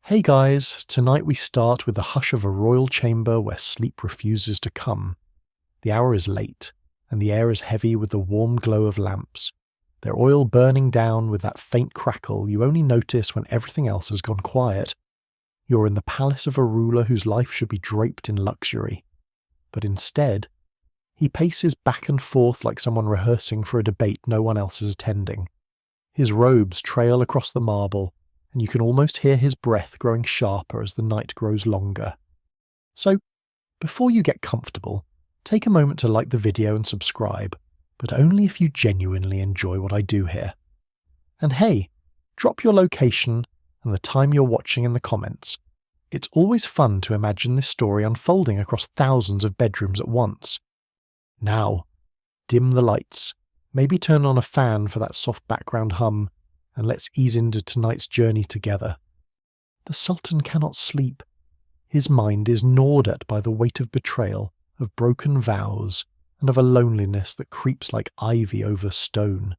Hey guys, tonight we start with the hush of a royal chamber where sleep refuses to come. The hour is late, and the air is heavy with the warm glow of lamps, their oil burning down with that faint crackle you only notice when everything else has gone quiet. You're in the palace of a ruler whose life should be draped in luxury. But instead, he paces back and forth like someone rehearsing for a debate no one else is attending. His robes trail across the marble, and you can almost hear his breath growing sharper as the night grows longer. So, before you get comfortable, take a moment to like the video and subscribe, but only if you genuinely enjoy what I do here. And hey, drop your location and the time you're watching in the comments. It's always fun to imagine this story unfolding across thousands of bedrooms at once. Now, dim the lights, maybe turn on a fan for that soft background hum, and let's ease into tonight's journey together. The Sultan cannot sleep. His mind is gnawed at by the weight of betrayal, of broken vows, and of a loneliness that creeps like ivy over stone.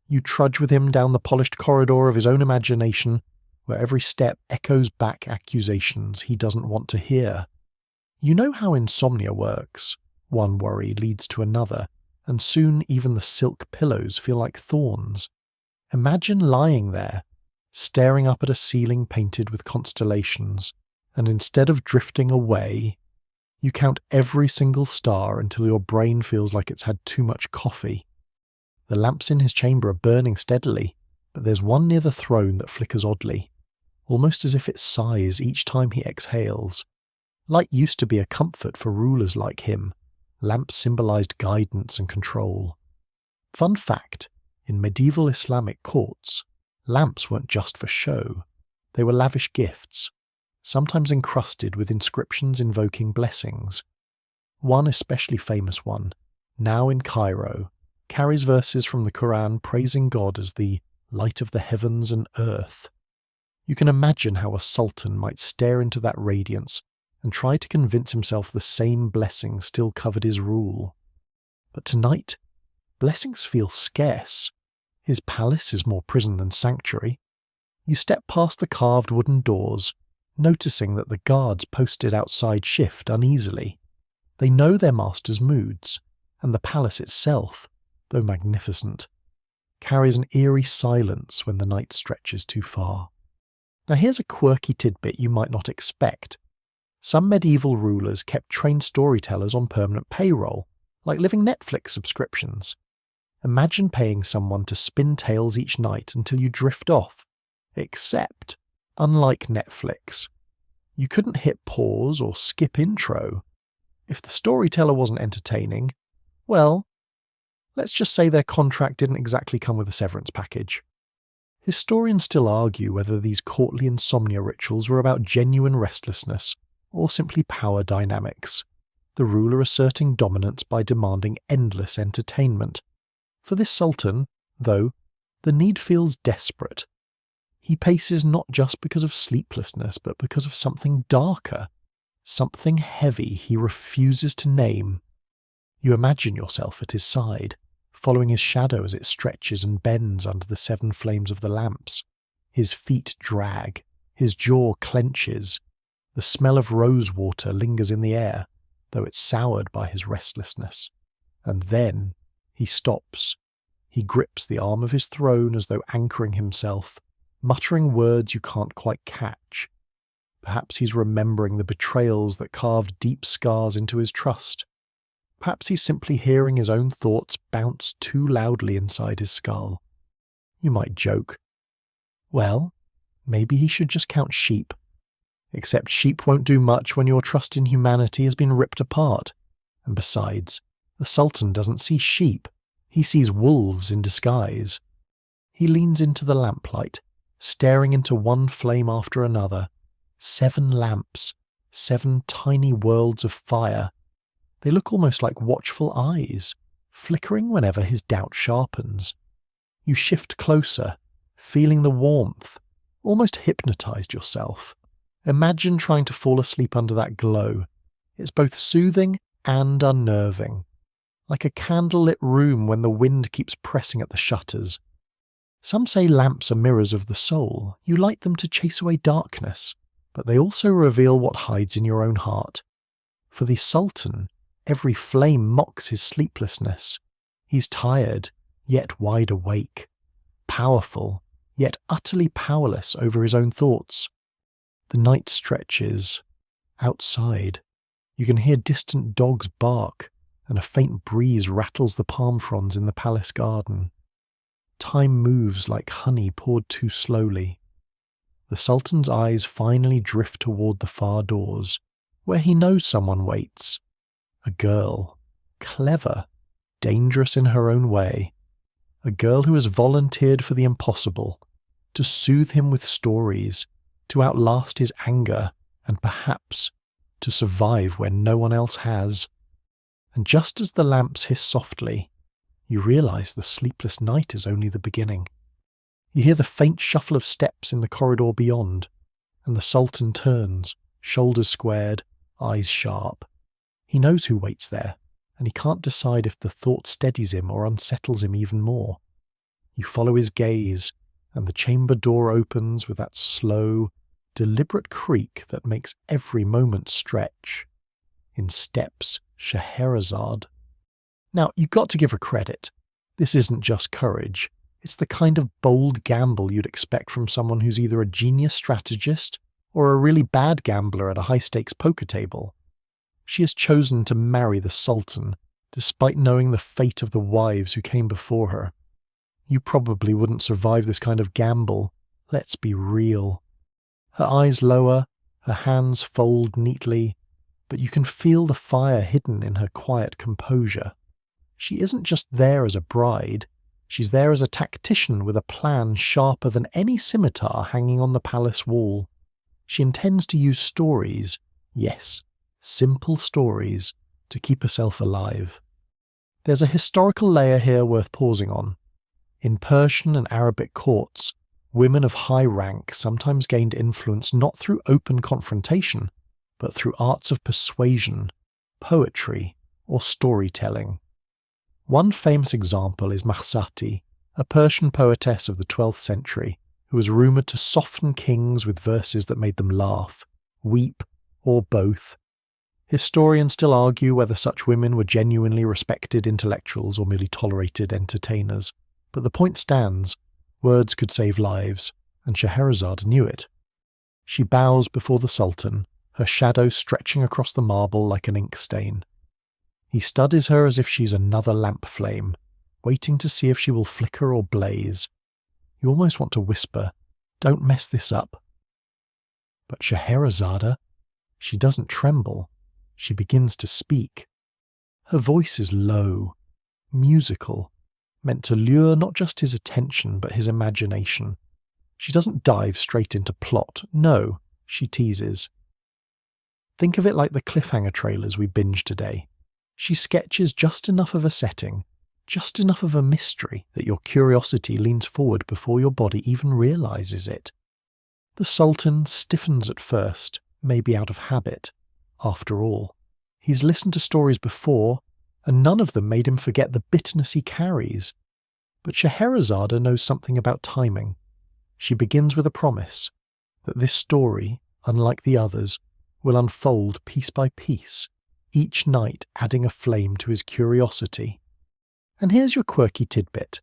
You trudge with him down the polished corridor of his own imagination, where every step echoes back accusations he doesn't want to hear. You know how insomnia works. One worry leads to another, and soon even the silk pillows feel like thorns. Imagine lying there, staring up at a ceiling painted with constellations, and instead of drifting away, you count every single star until your brain feels like it's had too much coffee. The lamps in his chamber are burning steadily, but there's one near the throne that flickers oddly, almost as if it sighs each time he exhales. Light used to be a comfort for rulers like him. Lamps symbolized guidance and control. Fun fact, in medieval Islamic courts, lamps weren't just for show. They were lavish gifts, sometimes encrusted with inscriptions invoking blessings. One especially famous one, now in Cairo, carries verses from the Quran praising God as the light of the heavens and earth. You can imagine how a sultan might stare into that radiance and try to convince himself the same blessing still covered his rule. But tonight, blessings feel scarce. His palace is more prison than sanctuary. You step past the carved wooden doors, noticing that the guards posted outside shift uneasily. They know their master's moods, and the palace itself, though magnificent, carries an eerie silence when the night stretches too far. Now here's a quirky tidbit you might not expect. Some medieval rulers kept trained storytellers on permanent payroll, like living Netflix subscriptions. Imagine paying someone to spin tales each night until you drift off. Except, unlike Netflix, you couldn't hit pause or skip intro. If the storyteller wasn't entertaining, well, let's just say their contract didn't exactly come with a severance package. Historians still argue whether these courtly insomnia rituals were about genuine restlessness or simply power dynamics, the ruler asserting dominance by demanding endless entertainment. For this sultan, though, the need feels desperate. He paces not just because of sleeplessness, but because of something darker, something heavy he refuses to name. You imagine yourself at his side, following his shadow as it stretches and bends under the seven flames of the lamps. His feet drag, his jaw clenches. The smell of rose water lingers in the air, though it's soured by his restlessness. And then he stops. He grips the arm of his throne as though anchoring himself, muttering words you can't quite catch. Perhaps he's remembering the betrayals that carved deep scars into his trust. Perhaps he's simply hearing his own thoughts bounce too loudly inside his skull. You might joke, well, maybe he should just count sheep. Except sheep won't do much when your trust in humanity has been ripped apart. And besides, the Sultan doesn't see sheep. He sees wolves in disguise. He leans into the lamplight, staring into one flame after another. 7 lamps, 7 tiny worlds of fire. They look almost like watchful eyes, flickering whenever his doubt sharpens. You shift closer, feeling the warmth, almost hypnotized yourself. Imagine trying to fall asleep under that glow. It's both soothing and unnerving, like a candlelit room when the wind keeps pressing at the shutters. Some say lamps are mirrors of the soul. You light them to chase away darkness, but they also reveal what hides in your own heart. For the Sultan, every flame mocks his sleeplessness. He's tired, yet wide awake. Powerful, yet utterly powerless over his own thoughts. The night stretches. Outside, you can hear distant dogs bark, and a faint breeze rattles the palm fronds in the palace garden. Time moves like honey poured too slowly. The Sultan's eyes finally drift toward the far doors, where he knows someone waits. A girl, clever, dangerous in her own way. A girl who has volunteered for the impossible, to soothe him with stories, to outlast his anger, and perhaps to survive when no one else has. And just as the lamps hiss softly, you realize the sleepless night is only the beginning. You hear the faint shuffle of steps in the corridor beyond, and the Sultan turns, shoulders squared, eyes sharp. He knows who waits there, and he can't decide if the thought steadies him or unsettles him even more. You follow his gaze, and the chamber door opens with that slow, deliberate creak that makes every moment stretch. In steps Scheherazade. Now, you've got to give her credit. This isn't just courage. It's the kind of bold gamble you'd expect from someone who's either a genius strategist or a really bad gambler at a high-stakes poker table. She has chosen to marry the Sultan, despite knowing the fate of the wives who came before her. You probably wouldn't survive this kind of gamble. Let's be real. Her eyes lower, her hands fold neatly, but you can feel the fire hidden in her quiet composure. She isn't just there as a bride, she's there as a tactician with a plan sharper than any scimitar hanging on the palace wall. She intends to use stories, yes, simple stories, to keep herself alive. There's a historical layer here worth pausing on. In Persian and Arabic courts, women of high rank sometimes gained influence not through open confrontation, but through arts of persuasion, poetry, or storytelling. One famous example is Mahsati, a Persian poetess of the 12th century, who was rumoured to soften kings with verses that made them laugh, weep, or both. Historians still argue whether such women were genuinely respected intellectuals or merely tolerated entertainers, but the point stands. Words could save lives, and Scheherazade knew it. She bows before the Sultan, her shadow stretching across the marble like an ink stain. He studies her as if she's another lamp flame, waiting to see if she will flicker or blaze. You almost want to whisper, "Don't mess this up." But Scheherazade, she doesn't tremble. She begins to speak. Her voice is low, musical, meant to lure not just his attention but his imagination. She doesn't dive straight into plot. No, she teases. Think of it like the cliffhanger trailers we binged today. She sketches just enough of a setting, just enough of a mystery that your curiosity leans forward before your body even realizes it. The Sultan stiffens at first, maybe out of habit. After all, he's listened to stories before, and none of them made him forget the bitterness he carries. But Scheherazade knows something about timing. She begins with a promise that this story, unlike the others, will unfold piece by piece, each night adding a flame to his curiosity. And here's your quirky tidbit.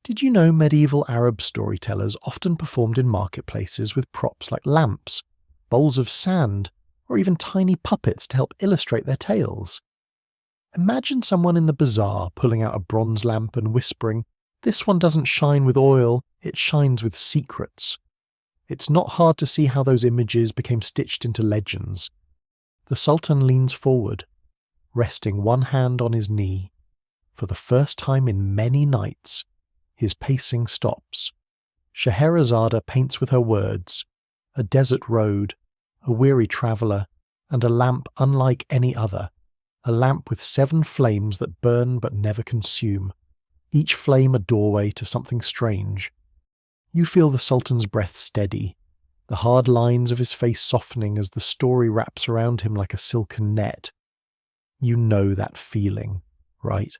Did you know medieval Arab storytellers often performed in marketplaces with props like lamps, bowls of sand, or even tiny puppets to help illustrate their tales? Imagine someone in the bazaar pulling out a bronze lamp and whispering, "This one doesn't shine with oil, it shines with secrets." It's not hard to see how those images became stitched into legends. The Sultan leans forward, resting one hand on his knee. For the first time in many nights, his pacing stops. Scheherazade paints with her words, a desert road, a weary traveller, and a lamp unlike any other, a lamp with 7 flames that burn but never consume, each flame a doorway to something strange. You feel the Sultan's breath steady, the hard lines of his face softening as the story wraps around him like a silken net. You know that feeling, right?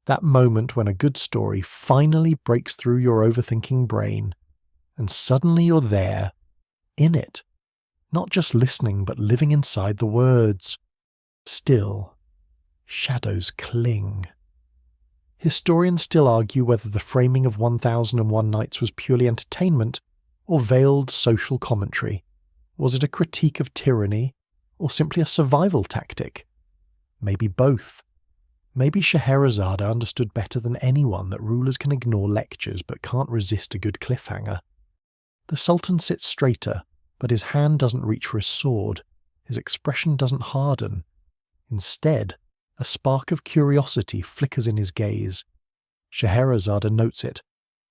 That moment when a good story finally breaks through your overthinking brain, and suddenly you're there, in it, not just listening but living inside the words. Still, shadows cling. Historians still argue whether the framing of 1001 Nights was purely entertainment or veiled social commentary. Was it a critique of tyranny or simply a survival tactic? Maybe both. Maybe Scheherazade understood better than anyone that rulers can ignore lectures but can't resist a good cliffhanger. The Sultan sits straighter, but his hand doesn't reach for his sword. His expression doesn't harden. Instead, a spark of curiosity flickers in his gaze. Scheherazade notes it.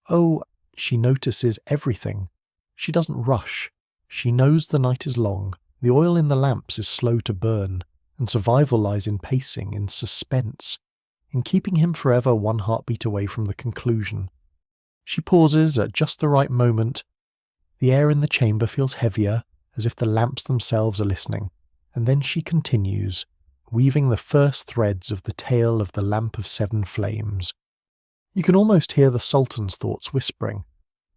Oh, she notices everything. She doesn't rush. She knows the night is long, the oil in the lamps is slow to burn, and survival lies in pacing, in suspense, in keeping him forever one heartbeat away from the conclusion. She pauses at just the right moment. The air in the chamber feels heavier, as if the lamps themselves are listening, and then she continues, weaving the first threads of the tale of the Lamp of Seven Flames. You can almost hear the Sultan's thoughts whispering.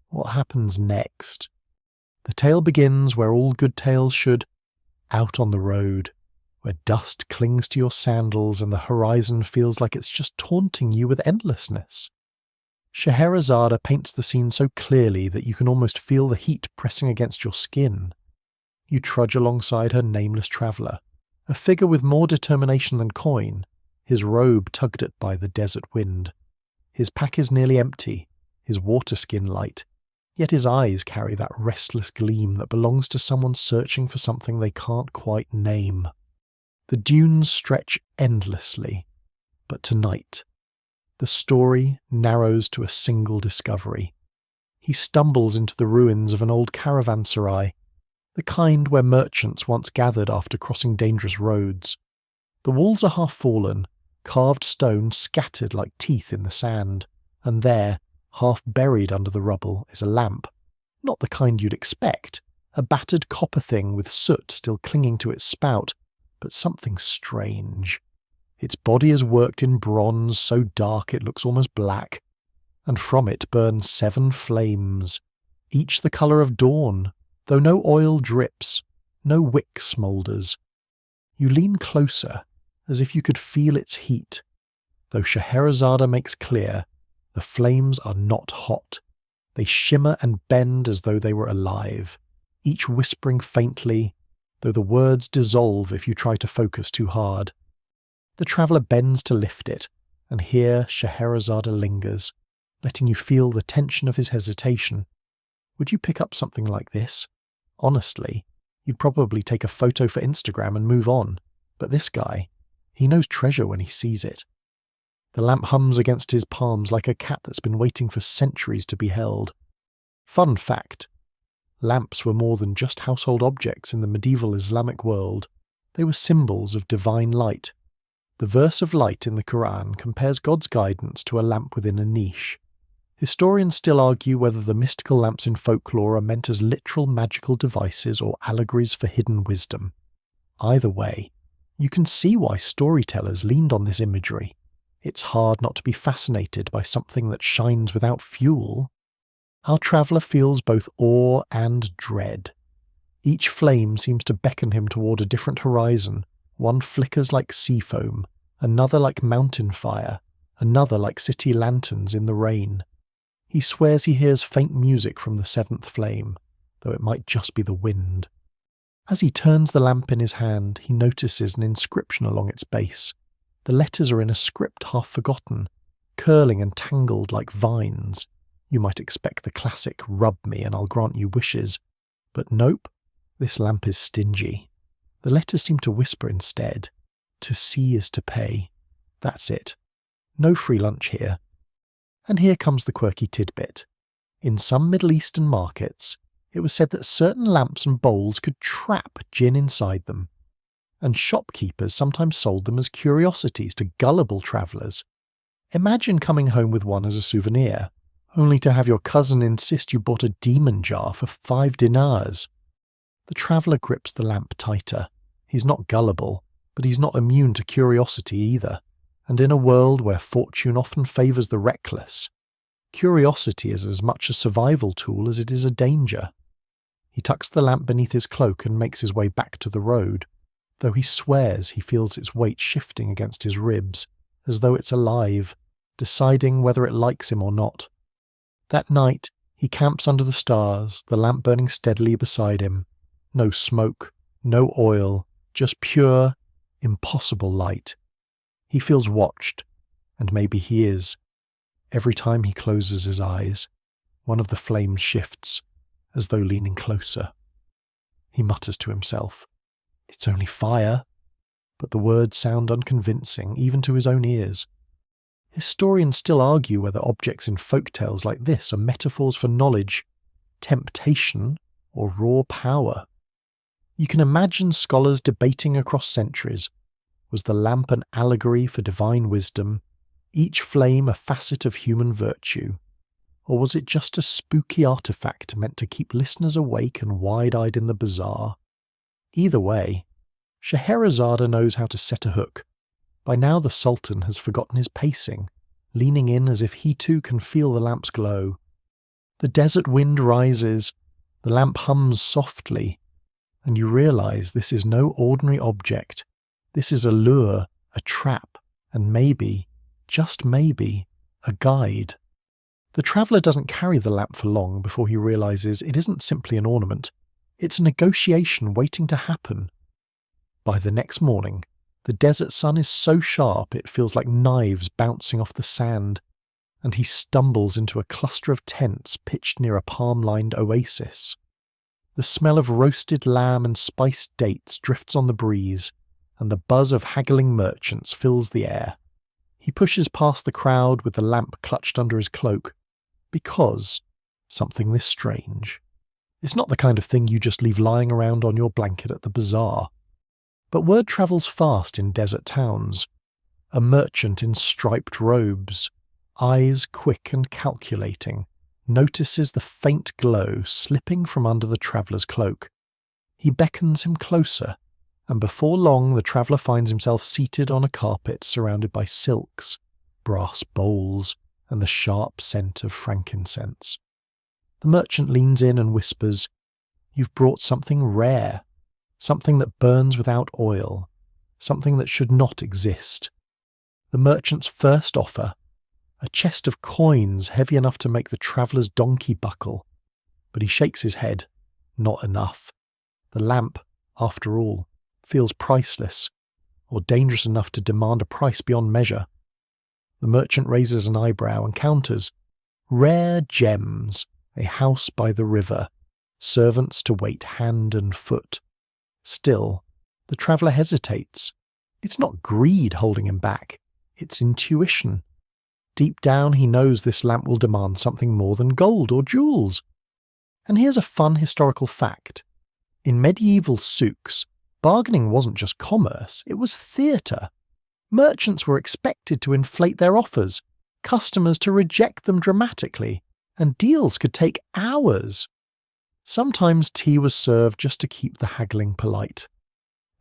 What happens next? The tale begins where all good tales should, out on the road, where dust clings to your sandals and the horizon feels like it's just taunting you with endlessness. Scheherazade paints the scene so clearly that you can almost feel the heat pressing against your skin. You trudge alongside her nameless traveller, a figure with more determination than coin, his robe tugged at by the desert wind. His pack is nearly empty, his water skin light, yet his eyes carry that restless gleam that belongs to someone searching for something they can't quite name. The dunes stretch endlessly, but tonight, the story narrows to a single discovery. He stumbles into the ruins of an old caravanserai, the kind where merchants once gathered after crossing dangerous roads. The walls are half fallen, carved stone scattered like teeth in the sand, and there, half buried under the rubble, is a lamp. Not the kind you'd expect, a battered copper thing with soot still clinging to its spout, but something strange. Its body is worked in bronze so dark it looks almost black, and from it burn 7 flames, each the colour of dawn, though no oil drips, no wick smoulders. You lean closer, as if you could feel its heat, though Scheherazade makes clear the flames are not hot. They shimmer and bend as though they were alive, each whispering faintly, though the words dissolve if you try to focus too hard. The traveller bends to lift it, and here Scheherazade lingers, letting you feel the tension of his hesitation. Would you pick up something like this? Honestly, you'd probably take a photo for Instagram and move on, but this guy, he knows treasure when he sees it. The lamp hums against his palms like a cat that's been waiting for centuries to be held. Fun fact: lamps were more than just household objects in the medieval Islamic world. They were symbols of divine light. The verse of light in the Quran compares God's guidance to a lamp within a niche. Historians still argue whether the mystical lamps in folklore are meant as literal magical devices or allegories for hidden wisdom. Either way, you can see why storytellers leaned on this imagery. It's hard not to be fascinated by something that shines without fuel. Our traveller feels both awe and dread. Each flame seems to beckon him toward a different horizon. One flickers like sea foam, another like mountain fire, another like city lanterns in the rain. He swears he hears faint music from the 7th flame, though it might just be the wind. As he turns the lamp in his hand, he notices an inscription along its base. The letters are in a script half forgotten, curling and tangled like vines. You might expect the classic "rub me and I'll grant you wishes," but nope, this lamp is stingy. The letters seem to whisper instead. To see is to pay. That's it. No free lunch here. And here comes the quirky tidbit. In some Middle Eastern markets, it was said that certain lamps and bowls could trap jinn inside them, and shopkeepers sometimes sold them as curiosities to gullible travellers. Imagine coming home with one as a souvenir, only to have your cousin insist you bought a demon jar for 5 dinars. The traveller grips the lamp tighter. He's not gullible, but he's not immune to curiosity either, and in a world where fortune often favours the reckless, curiosity is as much a survival tool as it is a danger. He tucks the lamp beneath his cloak and makes his way back to the road, though he swears he feels its weight shifting against his ribs, as though it's alive, deciding whether it likes him or not. That night, he camps under the stars, the lamp burning steadily beside him. No smoke, no oil, just pure, impossible light. He feels watched, and maybe he is. Every time he closes his eyes, one of the flames shifts, as though leaning closer. He mutters to himself, "It's only fire," but the words sound unconvincing, even to his own ears. Historians still argue whether objects in folk tales like this are metaphors for knowledge, temptation, or raw power. You can imagine scholars debating across centuries. Was the lamp an allegory for divine wisdom, each flame a facet of human virtue? Or was it just a spooky artifact meant to keep listeners awake and wide-eyed in the bazaar? Either way, Scheherazade knows how to set a hook. By now the Sultan has forgotten his pacing, leaning in as if he too can feel the lamp's glow. The desert wind rises, the lamp hums softly, and you realise this is no ordinary object. This is a lure, a trap, and maybe, just maybe, a guide. The traveller doesn't carry the lamp for long before he realises it isn't simply an ornament, it's a negotiation waiting to happen. By the next morning, the desert sun is so sharp it feels like knives bouncing off the sand, and he stumbles into a cluster of tents pitched near a palm-lined oasis. The smell of roasted lamb and spiced dates drifts on the breeze, and the buzz of haggling merchants fills the air. He pushes past the crowd with the lamp clutched under his cloak, because something this strange. It's not the kind of thing you just leave lying around on your blanket at the bazaar. But word travels fast in desert towns. A merchant in striped robes, eyes quick and calculating, notices the faint glow slipping from under the traveller's cloak. He beckons him closer, and before long the traveller finds himself seated on a carpet surrounded by silks, brass bowls, and the sharp scent of frankincense. The merchant leans in and whispers, "You've brought something rare, something that burns without oil, something that should not exist." The merchant's first offer, a chest of coins heavy enough to make the traveller's donkey buckle. But he shakes his head. Not enough. The lamp, after all, feels priceless, or dangerous enough to demand a price beyond measure. The merchant raises an eyebrow and counters. Rare gems, a house by the river, servants to wait hand and foot. Still, the traveller hesitates. It's not greed holding him back, it's intuition. Deep down he knows this lamp will demand something more than gold or jewels. And here's a fun historical fact. In medieval souks, bargaining wasn't just commerce, it was theatre. Merchants were expected to inflate their offers, customers to reject them dramatically, and deals could take hours. Sometimes tea was served just to keep the haggling polite.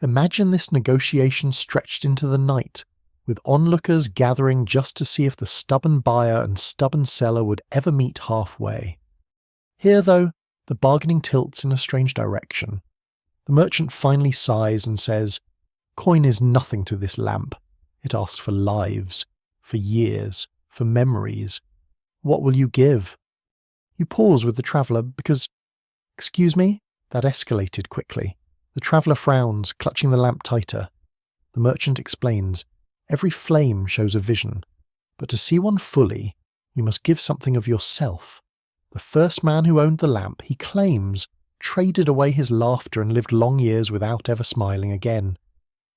Imagine this negotiation stretched into the night, with onlookers gathering just to see if the stubborn buyer and stubborn seller would ever meet halfway. Here, though, the bargaining tilts in a strange direction. The merchant finally sighs and says, "Coin is nothing to this lamp. It asks for lives, for years, for memories. What will you give?" You pause with the traveller because, "Excuse me?" That escalated quickly. The traveller frowns, clutching the lamp tighter. The merchant explains, "Every flame shows a vision, but to see one fully, you must give something of yourself. The first man who owned the lamp, he claims, traded away his laughter and lived long years without ever smiling again.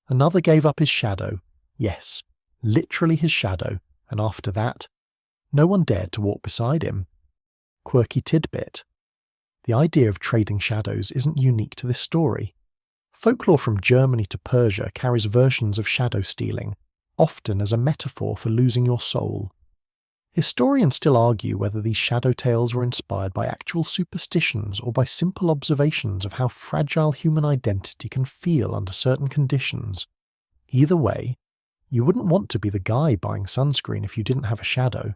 Another gave up his shadow, yes, literally his shadow, and after that, no one dared to walk beside him." Quirky tidbit. The idea of trading shadows isn't unique to this story. Folklore from Germany to Persia carries versions of shadow stealing, often as a metaphor for losing your soul. Historians still argue whether these shadow tales were inspired by actual superstitions or by simple observations of how fragile human identity can feel under certain conditions. Either way, You wouldn't want to be the guy buying sunscreen if you didn't have a shadow.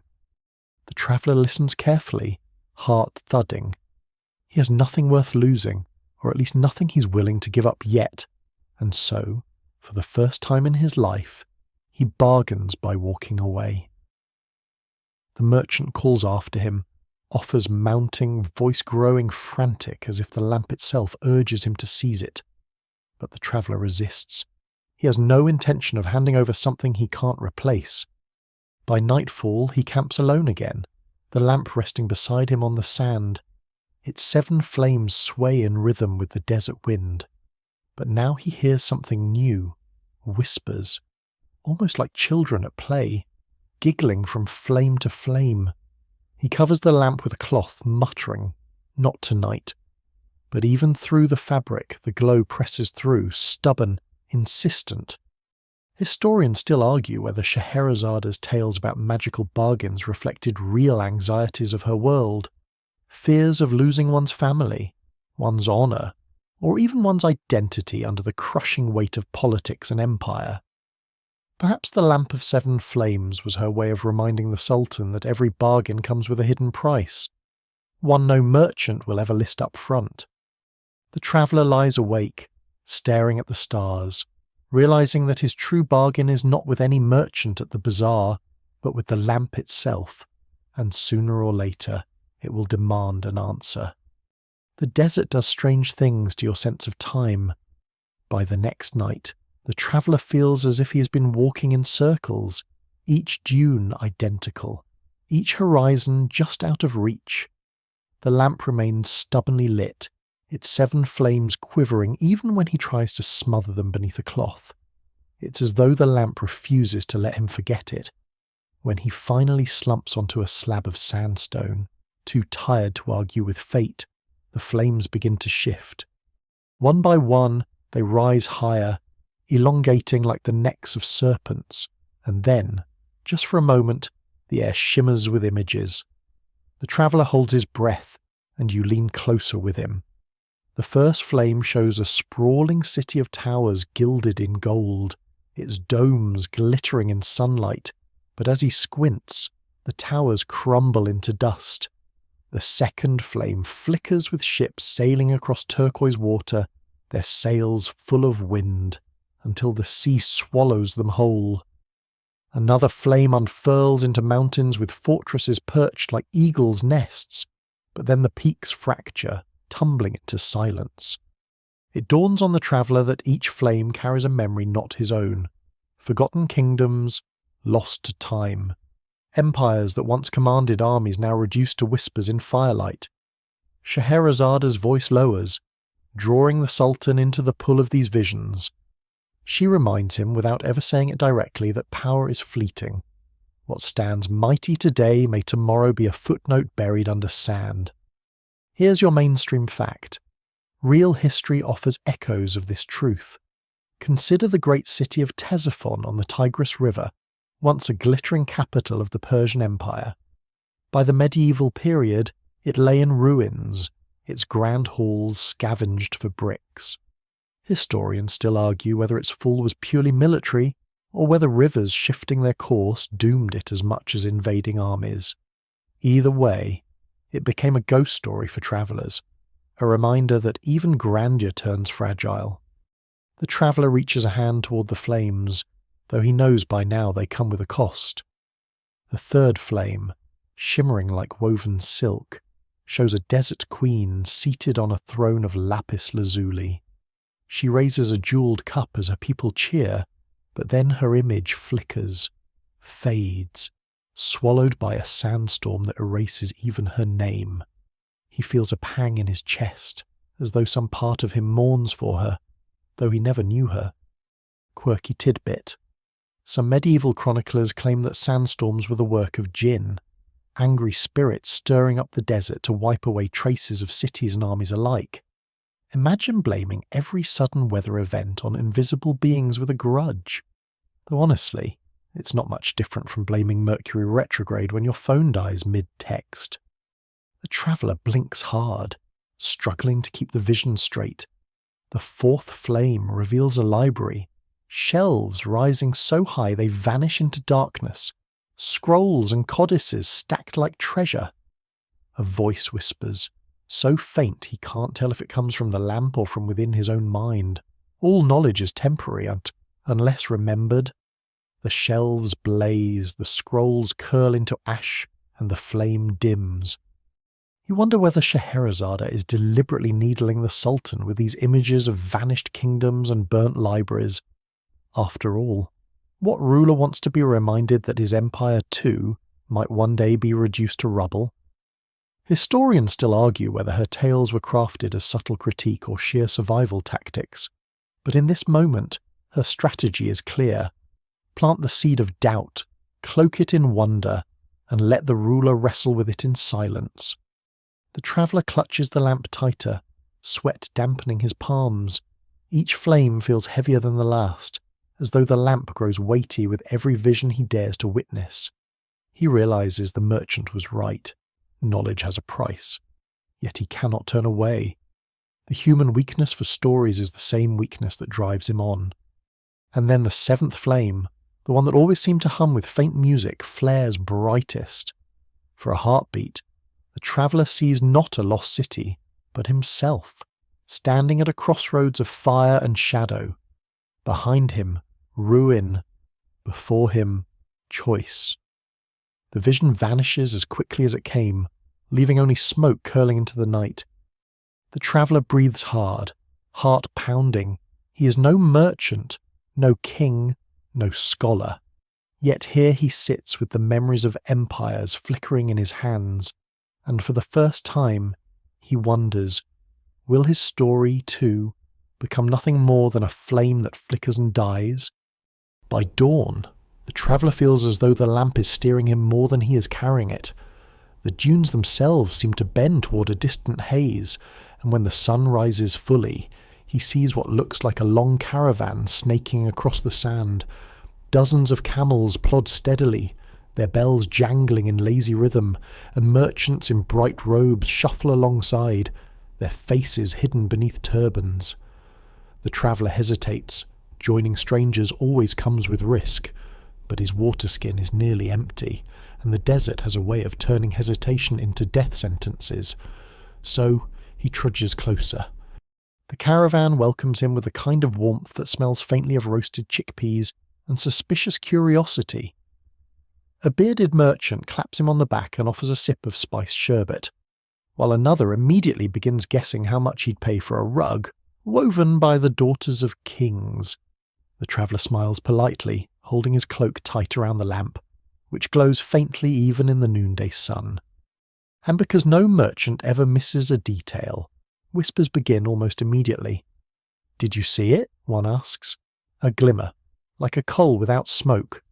The traveller listens carefully, heart thudding. He has nothing worth losing, or at least nothing he's willing to give up yet, and so, for the first time in his life, he bargains by walking away. The merchant calls after him, offers mounting, voice growing frantic as if the lamp itself urges him to seize it. But the traveller resists. He has no intention of handing over something he can't replace. By nightfall he camps alone again, the lamp resting beside him on the sand. Its 7 flames sway in rhythm with the desert wind. But now he hears something new, whispers, almost like children at play, giggling from flame to flame. He covers the lamp with a cloth, muttering, "Not tonight." But even through the fabric, the glow presses through, stubborn, insistent. Historians still argue whether Scheherazade's tales about magical bargains reflected real anxieties of her world, fears of losing one's family, one's honour, or even one's identity under the crushing weight of politics and empire. Perhaps the lamp of 7 flames was her way of reminding the Sultan that every bargain comes with a hidden price, one no merchant will ever list up front. The traveller lies awake, staring at the stars, realising that his true bargain is not with any merchant at the bazaar, but with the lamp itself, and sooner or later it will demand an answer. The desert does strange things to your sense of time. By the next night, the traveller feels as if he has been walking in circles, each dune identical, each horizon just out of reach. The lamp remains stubbornly lit, its 7 flames quivering even when he tries to smother them beneath a cloth. It's as though the lamp refuses to let him forget it. When he finally slumps onto a slab of sandstone, too tired to argue with fate, the flames begin to shift. One by one, they rise higher, elongating like the necks of serpents, and then, just for a moment, the air shimmers with images. The traveller holds his breath, and you lean closer with him. The first flame shows a sprawling city of towers gilded in gold, its domes glittering in sunlight, but as he squints, the towers crumble into dust. The second flame flickers with ships sailing across turquoise water, their sails full of wind, until the sea swallows them whole. Another flame unfurls into mountains with fortresses perched like eagles' nests, but then the peaks fracture, tumbling into silence. It dawns on the traveller that each flame carries a memory not his own. Forgotten kingdoms, lost to time. Empires that once commanded armies now reduced to whispers in firelight. Scheherazade's voice lowers, drawing the Sultan into the pull of these visions. She reminds him, without ever saying it directly, that power is fleeting. What stands mighty today may tomorrow be a footnote buried under sand. Here's your mainstream fact. Real history offers echoes of this truth. Consider the great city of Ctesiphon on the Tigris River, once a glittering capital of the Persian Empire. By the medieval period, it lay in ruins, its grand halls scavenged for bricks. Historians still argue whether its fall was purely military, or whether rivers shifting their course doomed it as much as invading armies. Either way, it became a ghost story for travellers, a reminder that even grandeur turns fragile. The traveller reaches a hand toward the flames, though he knows by now they come with a cost. The third flame, shimmering like woven silk, shows a desert queen seated on a throne of lapis lazuli. She raises a jewelled cup as her people cheer, but then her image flickers, fades, swallowed by a sandstorm that erases even her name. He feels a pang in his chest, as though some part of him mourns for her, though he never knew her. Quirky tidbit. Some medieval chroniclers claim that sandstorms were the work of jinn, angry spirits stirring up the desert to wipe away traces of cities and armies alike. Imagine blaming every sudden weather event on invisible beings with a grudge. Though honestly, it's not much different from blaming Mercury retrograde when your phone dies mid-text. The traveller blinks hard, struggling to keep the vision straight. The fourth flame reveals a library, Shelves rising so high they vanish into darkness, scrolls and codices stacked like treasure. A voice whispers, so faint he can't tell if it comes from the lamp or from within his own mind. All knowledge is temporary unless remembered. The shelves blaze, the scrolls curl into ash, and the flame dims. You wonder whether Scheherazade is deliberately needling the Sultan with these images of vanished kingdoms and burnt libraries. After all, what ruler wants to be reminded that his empire too might one day be reduced to rubble? Historians still argue whether her tales were crafted as subtle critique or sheer survival tactics, but in this moment her strategy is clear. Plant the seed of doubt, cloak it in wonder, and let the ruler wrestle with it in silence. The traveller clutches the lamp tighter, sweat dampening his palms. Each flame feels heavier than the last, as though the lamp grows weighty with every vision he dares to witness. He realizes the merchant was right. Knowledge has a price. Yet he cannot turn away. The human weakness for stories is the same weakness that drives him on. And then the seventh flame, the one that always seemed to hum with faint music, flares brightest. For a heartbeat, the traveller sees not a lost city, but himself, standing at a crossroads of fire and shadow. Behind him, ruin. Before him, choice. The vision vanishes as quickly as it came, leaving only smoke curling into the night. The traveller breathes hard, heart pounding. He is no merchant, no king, no scholar. Yet here he sits with the memories of empires flickering in his hands, and for the first time he wonders, will his story, too, become nothing more than a flame that flickers and dies? By dawn, the traveller feels as though the lamp is steering him more than he is carrying it. The dunes themselves seem to bend toward a distant haze, and when the sun rises fully, he sees what looks like a long caravan snaking across the sand. Dozens of camels plod steadily, their bells jangling in lazy rhythm, and merchants in bright robes shuffle alongside, their faces hidden beneath turbans. The traveller hesitates. Joining strangers always comes with risk, but his water skin is nearly empty, and the desert has a way of turning hesitation into death sentences. So he trudges closer. The caravan welcomes him with a kind of warmth that smells faintly of roasted chickpeas and suspicious curiosity. A bearded merchant claps him on the back and offers a sip of spiced sherbet, while another immediately begins guessing how much he'd pay for a rug woven by the daughters of kings. The traveller smiles politely, holding his cloak tight around the lamp, which glows faintly even in the noonday sun. And because no merchant ever misses a detail, whispers begin almost immediately. "Did you see it?" one asks. A glimmer, like a coal without smoke.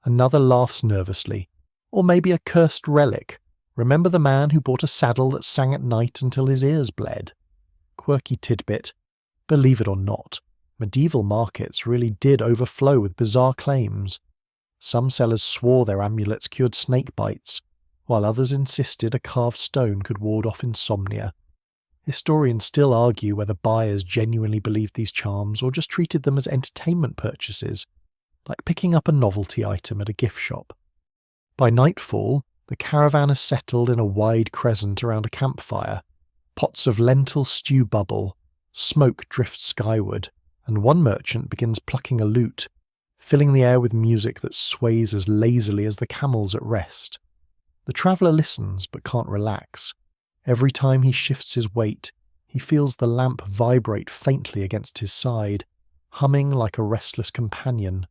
Another laughs nervously. Or maybe a cursed relic. Remember the man who bought a saddle that sang at night until his ears bled? Quirky tidbit. Believe it or not, medieval markets really did overflow with bizarre claims. Some sellers swore their amulets cured snake bites, while others insisted a carved stone could ward off insomnia. Historians still argue whether buyers genuinely believed these charms or just treated them as entertainment purchases, like picking up a novelty item at a gift shop. By nightfall, the caravan has settled in a wide crescent around a campfire. Pots of lentil stew bubble, smoke drifts skyward, and one merchant begins plucking a lute, filling the air with music that sways as lazily as the camels at rest. The traveller listens but can't relax. Every time he shifts his weight, he feels the lamp vibrate faintly against his side, humming like a restless companion.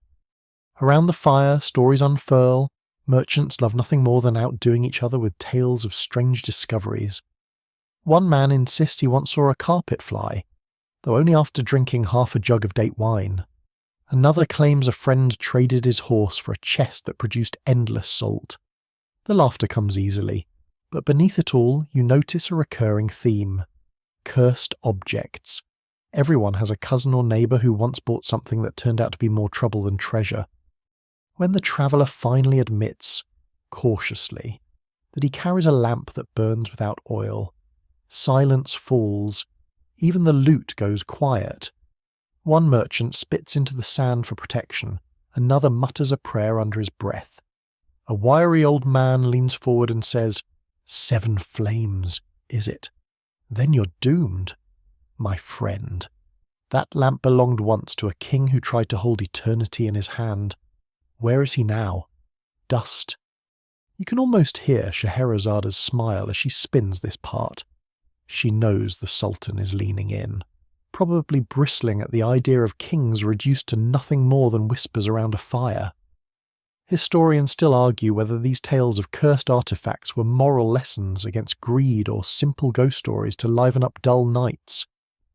Around the fire, stories unfurl. Merchants love nothing more than outdoing each other with tales of strange discoveries. One man insists he once saw a carpet fly, though only after drinking half a jug of date wine. Another claims a friend traded his horse for a chest that produced endless salt. The laughter comes easily, but beneath it all you notice a recurring theme. Cursed objects. Everyone has a cousin or neighbour who once bought something that turned out to be more trouble than treasure. When the traveller finally admits, cautiously, that he carries a lamp that burns without oil, silence falls. Even the lute goes quiet. One merchant spits into the sand for protection, another mutters a prayer under his breath. A wiry old man leans forward and says, "7 flames, is it? Then you're doomed." My friend, that lamp belonged once to a king who tried to hold eternity in his hand. Where is he now? Dust. You can almost hear Scheherazade's smile as she spins this part. She knows the Sultan is leaning in, probably bristling at the idea of kings reduced to nothing more than whispers around a fire. Historians still argue whether these tales of cursed artifacts were moral lessons against greed or simple ghost stories to liven up dull nights.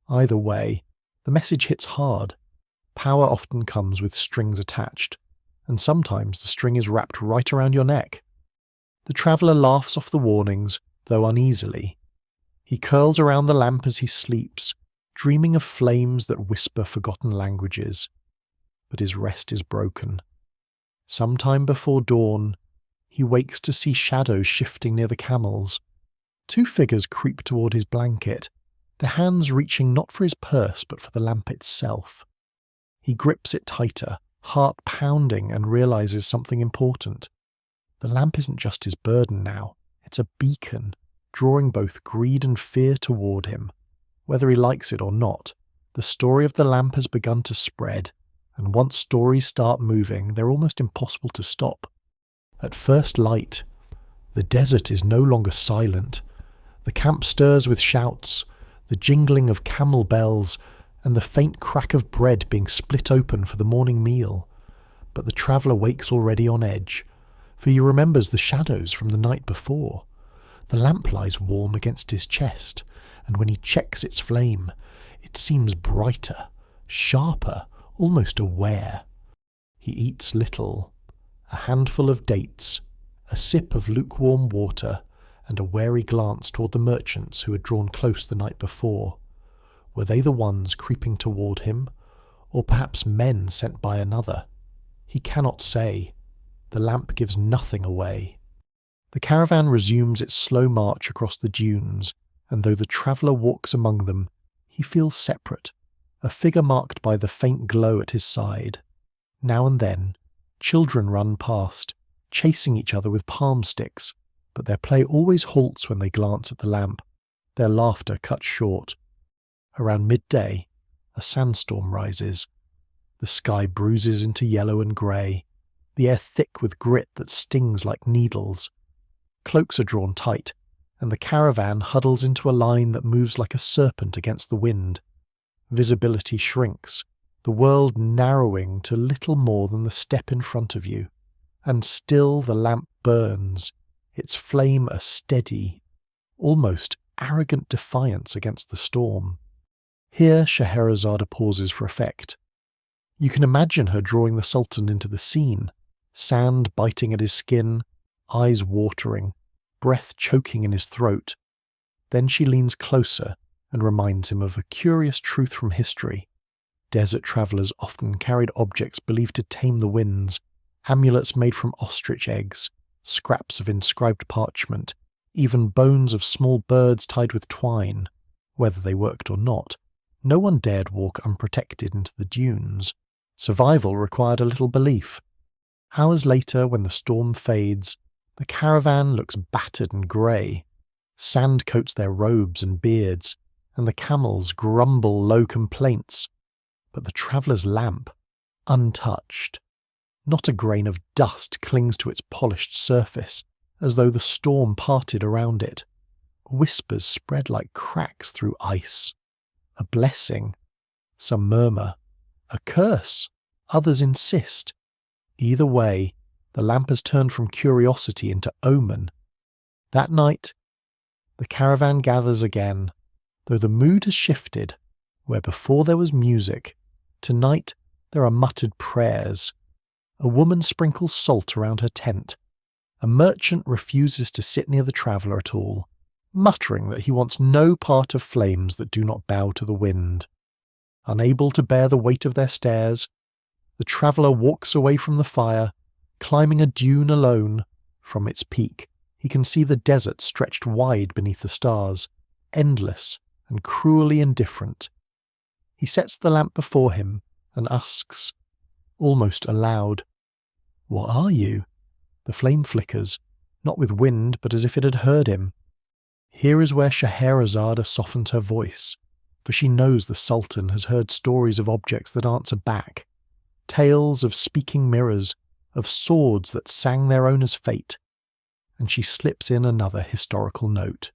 Either way, the message hits hard. Power often comes with strings attached, and sometimes the string is wrapped right around your neck. The traveller laughs off the warnings, though uneasily. He curls around the lamp as he sleeps, dreaming of flames that whisper forgotten languages. But his rest is broken. Sometime before dawn, he wakes to see shadows shifting near the camels. 2 figures creep toward his blanket, their hands reaching not for his purse but for the lamp itself. He grips it tighter, heart pounding, and realizes something important. The lamp isn't just his burden now, it's a beacon, drawing both greed and fear toward him. Whether he likes it or not, the story of the lamp has begun to spread, and once stories start moving, they're almost impossible to stop. At first light, the desert is no longer silent. The camp stirs with shouts, the jingling of camel bells, and the faint crack of bread being split open for the morning meal. But the traveller wakes already on edge, for he remembers the shadows from the night before. The lamp lies warm against his chest, and when he checks its flame, it seems brighter, sharper, almost aware. He eats little, a handful of dates, a sip of lukewarm water, and a wary glance toward the merchants who had drawn close the night before. Were they the ones creeping toward him, or perhaps men sent by another? He cannot say. The lamp gives nothing away. The caravan resumes its slow march across the dunes, and though the traveller walks among them, he feels separate, a figure marked by the faint glow at his side. Now and then, children run past, chasing each other with palm sticks, but their play always halts when they glance at the lamp, their laughter cut short. Around midday, a sandstorm rises. The sky bruises into yellow and grey, the air thick with grit that stings like needles. Cloaks are drawn tight, and the caravan huddles into a line that moves like a serpent against the wind. Visibility shrinks, the world narrowing to little more than the step in front of you, and still the lamp burns, its flame a steady, almost arrogant defiance against the storm. Here Scheherazade pauses for effect. You can imagine her drawing the Sultan into the scene, sand biting at his skin, eyes watering, breath choking in his throat. Then she leans closer and reminds him of a curious truth from history. Desert travellers often carried objects believed to tame the winds, amulets made from ostrich eggs, scraps of inscribed parchment, even bones of small birds tied with twine. Whether they worked or not, no one dared walk unprotected into the dunes. Survival required a little belief. Hours later, when the storm fades, the caravan looks battered and grey. Sand coats their robes and beards, and the camels grumble low complaints. But the traveller's lamp, untouched. Not a grain of dust clings to its polished surface, as though the storm parted around it. Whispers spread like cracks through ice. A blessing. Some murmur. A curse. Others insist. Either way, the lamp has turned from curiosity into omen. That night, the caravan gathers again, though the mood has shifted. Where before there was music, tonight there are muttered prayers. A woman sprinkles salt around her tent. A merchant refuses to sit near the traveller at all, muttering that he wants no part of flames that do not bow to the wind. Unable to bear the weight of their stares, the traveller walks away from the fire, climbing a dune alone. From its peak, he can see the desert stretched wide beneath the stars, endless and cruelly indifferent. He sets the lamp before him and asks, almost aloud, "What are you?" The flame flickers, not with wind, but as if it had heard him. Here is where Scheherazade softens her voice, for she knows the Sultan has heard stories of objects that answer back, tales of speaking mirrors, of swords that sang their owner's fate, and she slips in another historical note.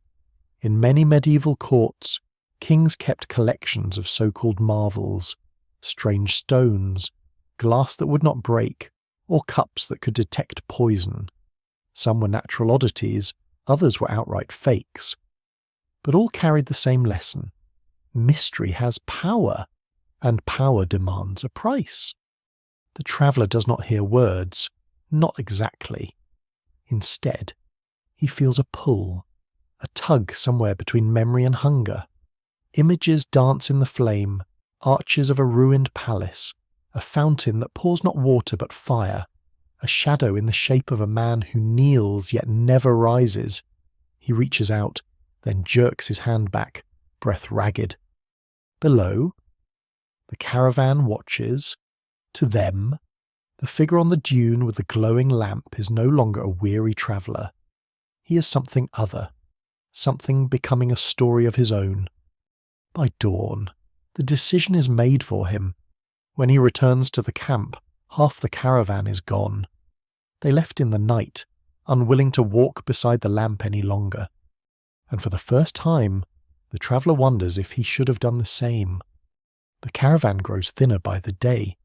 In many medieval courts, kings kept collections of so-called marvels, strange stones, glass that would not break, or cups that could detect poison. Some were natural oddities, others were outright fakes. But all carried the same lesson. Mystery has power, and power demands a price. The traveller does not hear words, not exactly. Instead, he feels a pull, a tug somewhere between memory and hunger. Images dance in the flame, arches of a ruined palace, a fountain that pours not water but fire, a shadow in the shape of a man who kneels yet never rises. He reaches out, then jerks his hand back, breath ragged. Below, the caravan watches. To them, the figure on the dune with the glowing lamp is no longer a weary traveller. He is something other, something becoming a story of his own. By dawn, the decision is made for him. When he returns to the camp, half the caravan is gone. They left in the night, unwilling to walk beside the lamp any longer. And for the first time, the traveller wonders if he should have done the same. The caravan grows thinner by the day.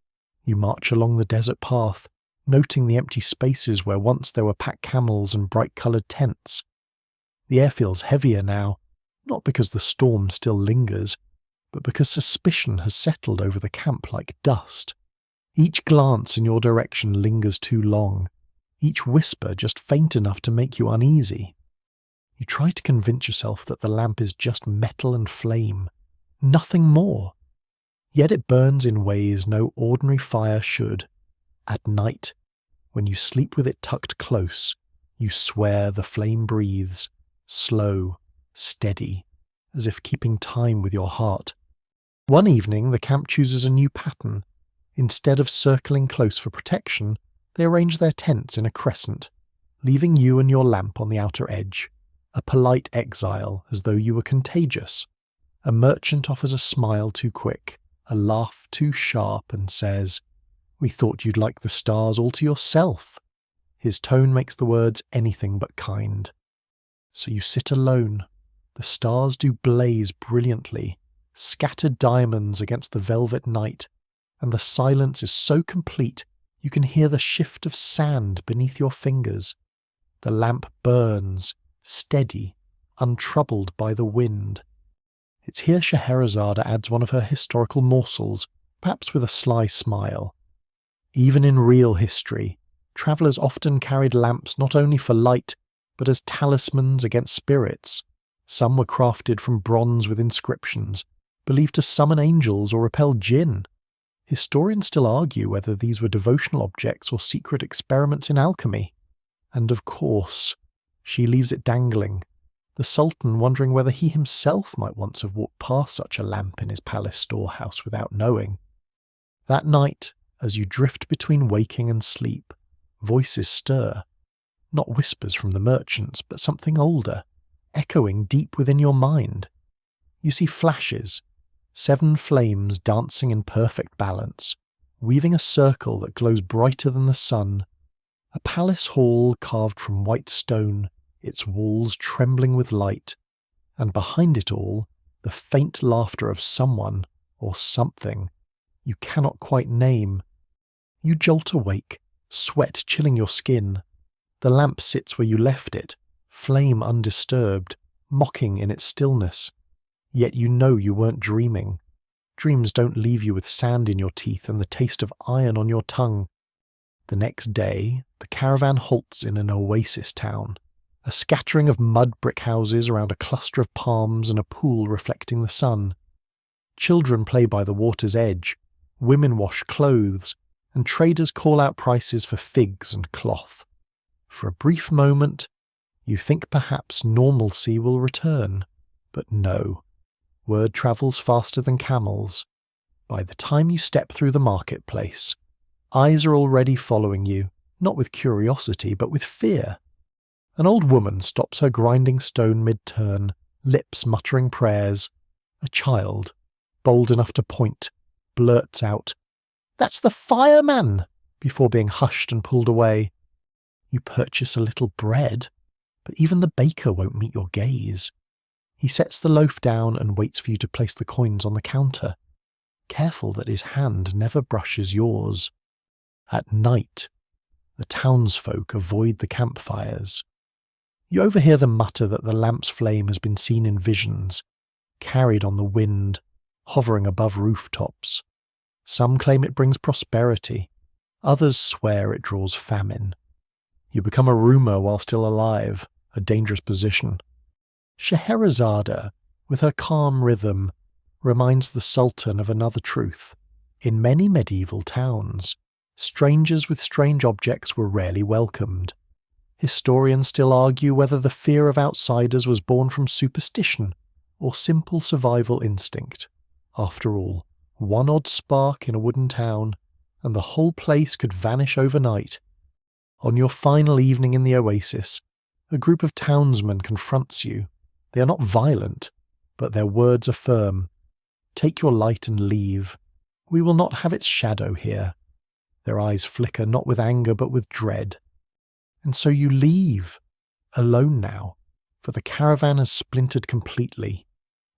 You march along the desert path, noting the empty spaces where once there were pack camels and bright-coloured tents. The air feels heavier now, not because the storm still lingers, but because suspicion has settled over the camp like dust. Each glance in your direction lingers too long, each whisper just faint enough to make you uneasy. You try to convince yourself that the lamp is just metal and flame, nothing more. Yet it burns in ways no ordinary fire should. At night, when you sleep with it tucked close, you swear the flame breathes, slow, steady, as if keeping time with your heart. One evening, the camp chooses a new pattern. Instead of circling close for protection, they arrange their tents in a crescent, leaving you and your lamp on the outer edge, a polite exile as though you were contagious. A merchant offers a smile too quick, a laugh too sharp, and says, "We thought you'd like the stars all to yourself." His tone makes the words anything but kind. So you sit alone. The stars do blaze brilliantly, scattered diamonds against the velvet night, and the silence is so complete you can hear the shift of sand beneath your fingers. The lamp burns, steady, untroubled by the wind. It's here Scheherazade adds one of her historical morsels, perhaps with a sly smile. Even in real history, travellers often carried lamps not only for light, but as talismans against spirits. Some were crafted from bronze with inscriptions, believed to summon angels or repel jinn. Historians still argue whether these were devotional objects or secret experiments in alchemy. And of course, she leaves it dangling, the Sultan wondering whether he himself might once have walked past such a lamp in his palace storehouse without knowing. That night, as you drift between waking and sleep, voices stir. Not whispers from the merchants, but something older, echoing deep within your mind. You see flashes, 7 flames dancing in perfect balance, weaving a circle that glows brighter than the sun. A palace hall carved from white stone, its walls trembling with light, and behind it all, the faint laughter of someone or something you cannot quite name. You jolt awake, sweat chilling your skin. The lamp sits where you left it, flame undisturbed, mocking in its stillness. Yet you know you weren't dreaming. Dreams don't leave you with sand in your teeth and the taste of iron on your tongue. The next day, the caravan halts in an oasis town, a scattering of mud brick houses around a cluster of palms and a pool reflecting the sun. Children play by the water's edge, women wash clothes, and traders call out prices for figs and cloth. For a brief moment, you think perhaps normalcy will return, but no. Word travels faster than camels. By the time you step through the marketplace, eyes are already following you, not with curiosity, but with fear. An old woman stops her grinding stone mid-turn, lips muttering prayers. A child, bold enough to point, blurts out, "That's the fireman!" before being hushed and pulled away. You purchase a little bread, but even the baker won't meet your gaze. He sets the loaf down and waits for you to place the coins on the counter, careful that his hand never brushes yours. At night, the townsfolk avoid the campfires. You overhear them mutter that the lamp's flame has been seen in visions, carried on the wind, hovering above rooftops. Some claim it brings prosperity, others swear it draws famine. You become a rumour while still alive, a dangerous position. Scheherazade, with her calm rhythm, reminds the Sultan of another truth. In many medieval towns, strangers with strange objects were rarely welcomed. Historians still argue whether the fear of outsiders was born from superstition or simple survival instinct. After all, one odd spark in a wooden town, and the whole place could vanish overnight. On your final evening in the oasis, a group of townsmen confronts you. They are not violent, but their words are firm. Take your light and leave. We will not have its shadow here. Their eyes flicker not with anger but with dread. And so you leave, alone now, for the caravan has splintered completely.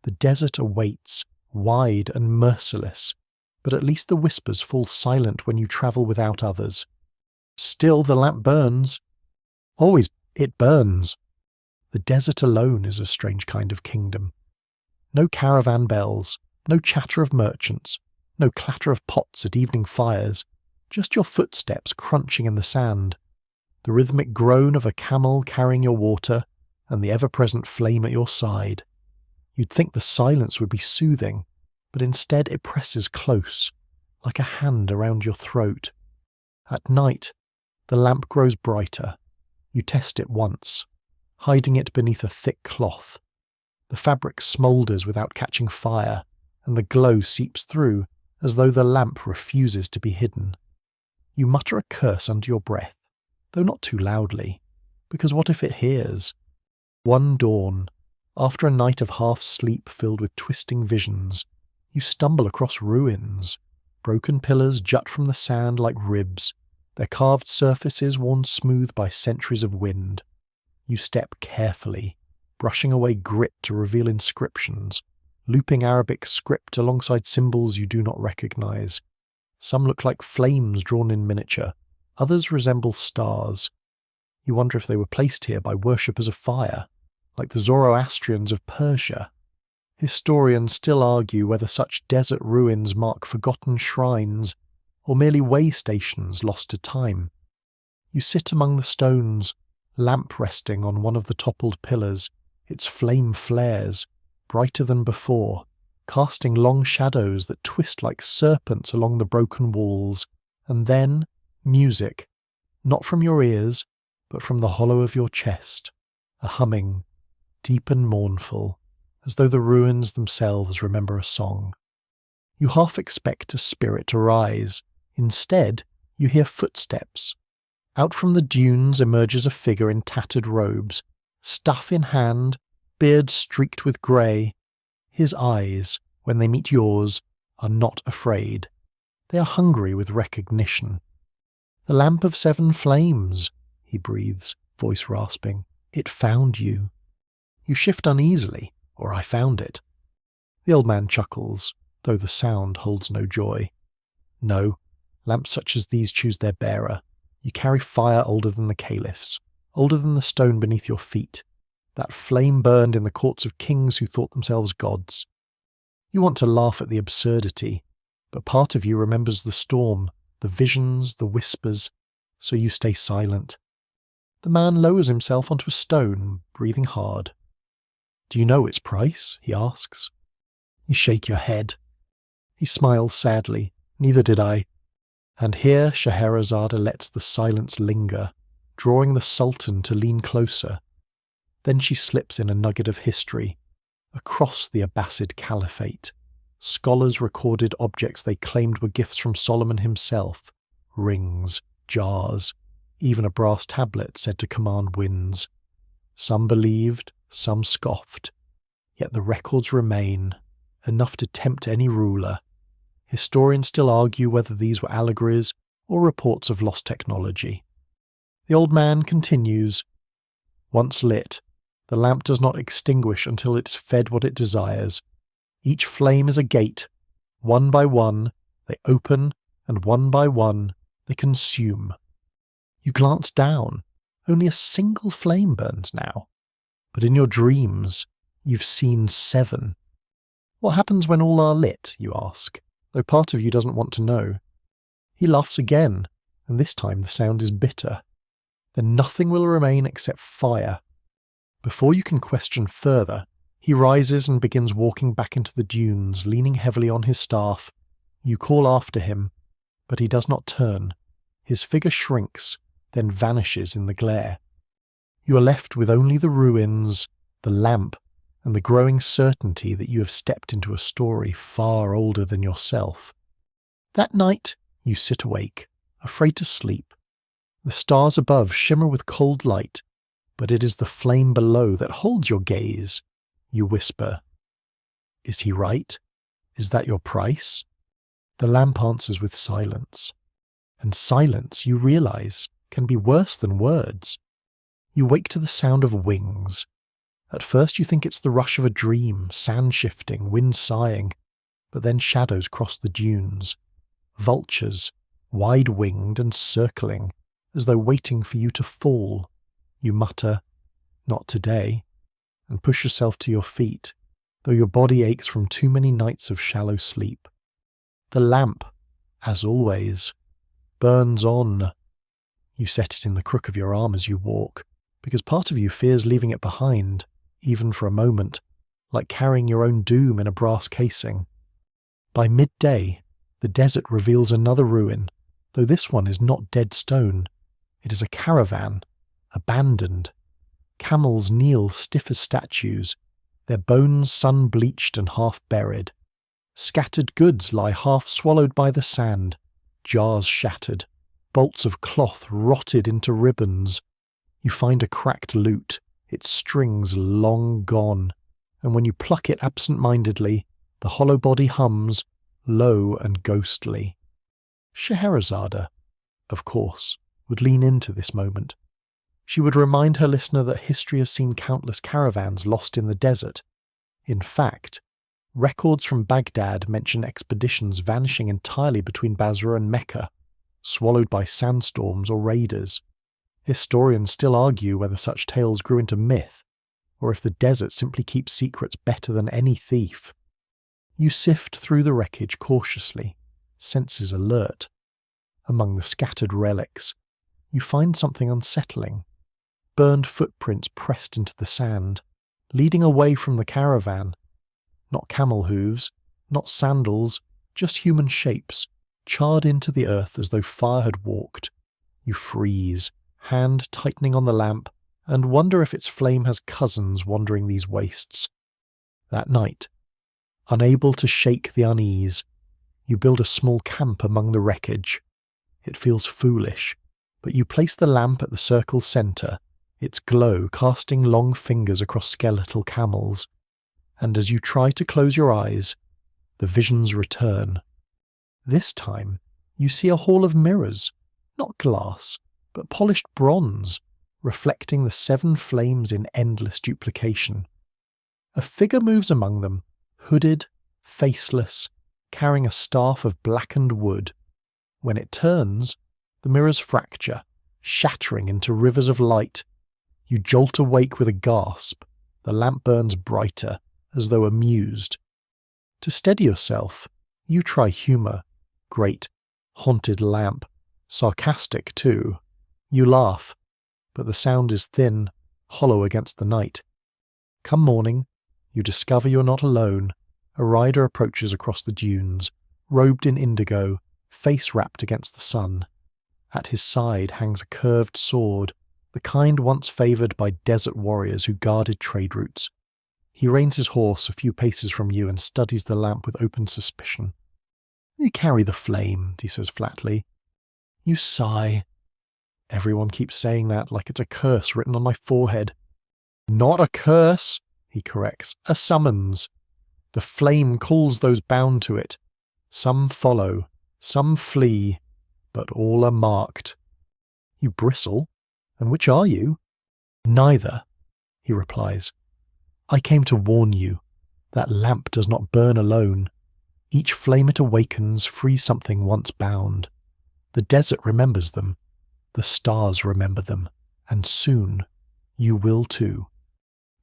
The desert awaits, wide and merciless, but at least the whispers fall silent when you travel without others. Still the lamp burns. Always it burns. The desert alone is a strange kind of kingdom. No caravan bells, no chatter of merchants, no clatter of pots at evening fires, just your footsteps crunching in the sand, the rhythmic groan of a camel carrying your water, and the ever-present flame at your side. You'd think the silence would be soothing, but instead it presses close, like a hand around your throat. At night, the lamp grows brighter. You test it once, hiding it beneath a thick cloth. The fabric smoulders without catching fire, and the glow seeps through as though the lamp refuses to be hidden. You mutter a curse under your breath, though not too loudly, because what if it hears? One dawn, after a night of half-sleep filled with twisting visions, you stumble across ruins. Broken pillars jut from the sand like ribs, their carved surfaces worn smooth by centuries of wind. You step carefully, brushing away grit to reveal inscriptions, looping Arabic script alongside symbols you do not recognize. Some look like flames drawn in miniature, others resemble stars. You wonder if they were placed here by worshippers of fire, like the Zoroastrians of Persia. Historians still argue whether such desert ruins mark forgotten shrines or merely way stations lost to time. You sit among the stones, lamp resting on one of the toppled pillars. Its flame flares, brighter than before, casting long shadows that twist like serpents along the broken walls, and then music, not from your ears, but from the hollow of your chest, a humming, deep and mournful, as though the ruins themselves remember a song. You half expect a spirit to rise. Instead, you hear footsteps. Out from the dunes emerges a figure in tattered robes, staff in hand, beard streaked with grey. His eyes, when they meet yours, are not afraid. They are hungry with recognition. "The lamp of 7 flames," he breathes, voice rasping. "It found you." You shift uneasily, or I found it. The old man chuckles, though the sound holds no joy. No, lamps such as these choose their bearer. You carry fire older than the caliphs, older than the stone beneath your feet. That flame burned in the courts of kings who thought themselves gods. You want to laugh at the absurdity, but part of you remembers the storm, the visions, the whispers, so you stay silent. The man lowers himself onto a stone, breathing hard. "Do you know its price?" he asks. You shake your head. He smiles sadly. "Neither did I." And here Scheherazade lets the silence linger, drawing the Sultan to lean closer. Then she slips in a nugget of history, across the Abbasid Caliphate, Scholars recorded objects they claimed were gifts from Solomon himself: rings, jars, even a brass tablet said to command winds. Some believed, some scoffed, yet the records remain, enough to tempt any ruler. Historians still argue whether these were allegories or reports of lost technology. The old man continues, "Once lit, the lamp does not extinguish until it is fed what it desires. Each flame is a gate. One by one, they open, and one by one, they consume." You glance down. Only a single flame burns now. But in your dreams, you've seen 7. What happens when all are lit, you ask, though part of you doesn't want to know. He laughs again, and this time the sound is bitter. Then nothing will remain except fire. Before you can question further, he rises and begins walking back into the dunes, leaning heavily on his staff. You call after him, but he does not turn. His figure shrinks, then vanishes in the glare. You are left with only the ruins, the lamp, and the growing certainty that you have stepped into a story far older than yourself. That night, you sit awake, afraid to sleep. The stars above shimmer with cold light, but it is the flame below that holds your gaze. You whisper, "Is he right? Is that your price?" The lamp answers with silence. And silence, you realize, can be worse than words. You wake to the sound of wings. At first you think it's the rush of a dream, sand shifting, wind sighing, but then shadows cross the dunes. Vultures, wide-winged and circling, as though waiting for you to fall. You mutter, "Not today," and push yourself to your feet, though your body aches from too many nights of shallow sleep. The lamp, as always, burns on. You set it in the crook of your arm as you walk, because part of you fears leaving it behind, even for a moment, like carrying your own doom in a brass casing. By midday, the desert reveals another ruin, though this one is not dead stone. It is a caravan, abandoned. Camels kneel stiff as statues, their bones sun-bleached and half-buried. Scattered goods lie half-swallowed by the sand, jars shattered, bolts of cloth rotted into ribbons. You find a cracked lute, its strings long gone, and when you pluck it absent-mindedly, the hollow body hums, low and ghostly. Scheherazade, of course, would lean into this moment. She would remind her listener that history has seen countless caravans lost in the desert. In fact, records from Baghdad mention expeditions vanishing entirely between Basra and Mecca, swallowed by sandstorms or raiders. Historians still argue whether such tales grew into myth, or if the desert simply keeps secrets better than any thief. You sift through the wreckage cautiously, senses alert. Among the scattered relics, you find something unsettling. Burned footprints pressed into the sand, leading away from the caravan. Not camel hooves, not sandals, just human shapes, charred into the earth as though fire had walked. You freeze, hand tightening on the lamp, and wonder if its flame has cousins wandering these wastes. That night, unable to shake the unease, you build a small camp among the wreckage. It feels foolish, but you place the lamp at the circle's centre, its glow casting long fingers across skeletal camels, and as you try to close your eyes, the visions return. This time, you see a hall of mirrors, not glass, but polished bronze, reflecting the 7 flames in endless duplication. A figure moves among them, hooded, faceless, carrying a staff of blackened wood. When it turns, the mirrors fracture, shattering into rivers of light. You jolt awake with a gasp. The lamp burns brighter, as though amused. To steady yourself, you try humour. Great, haunted lamp. Sarcastic, too. You laugh, but the sound is thin, hollow against the night. Come morning, you discover you're not alone. A rider approaches across the dunes, robed in indigo, face wrapped against the sun. At his side hangs a curved sword, the kind once favoured by desert warriors who guarded trade routes. He reins his horse a few paces from you and studies the lamp with open suspicion. You carry the flame, he says flatly. You sigh. Everyone keeps saying that like it's a curse written on my forehead. Not a curse, he corrects, a summons. The flame calls those bound to it. Some follow, some flee, but all are marked. You bristle. And which are you? Neither, he replies. I came to warn you. That lamp does not burn alone. Each flame it awakens frees something once bound. The desert remembers them. The stars remember them. And soon you will too.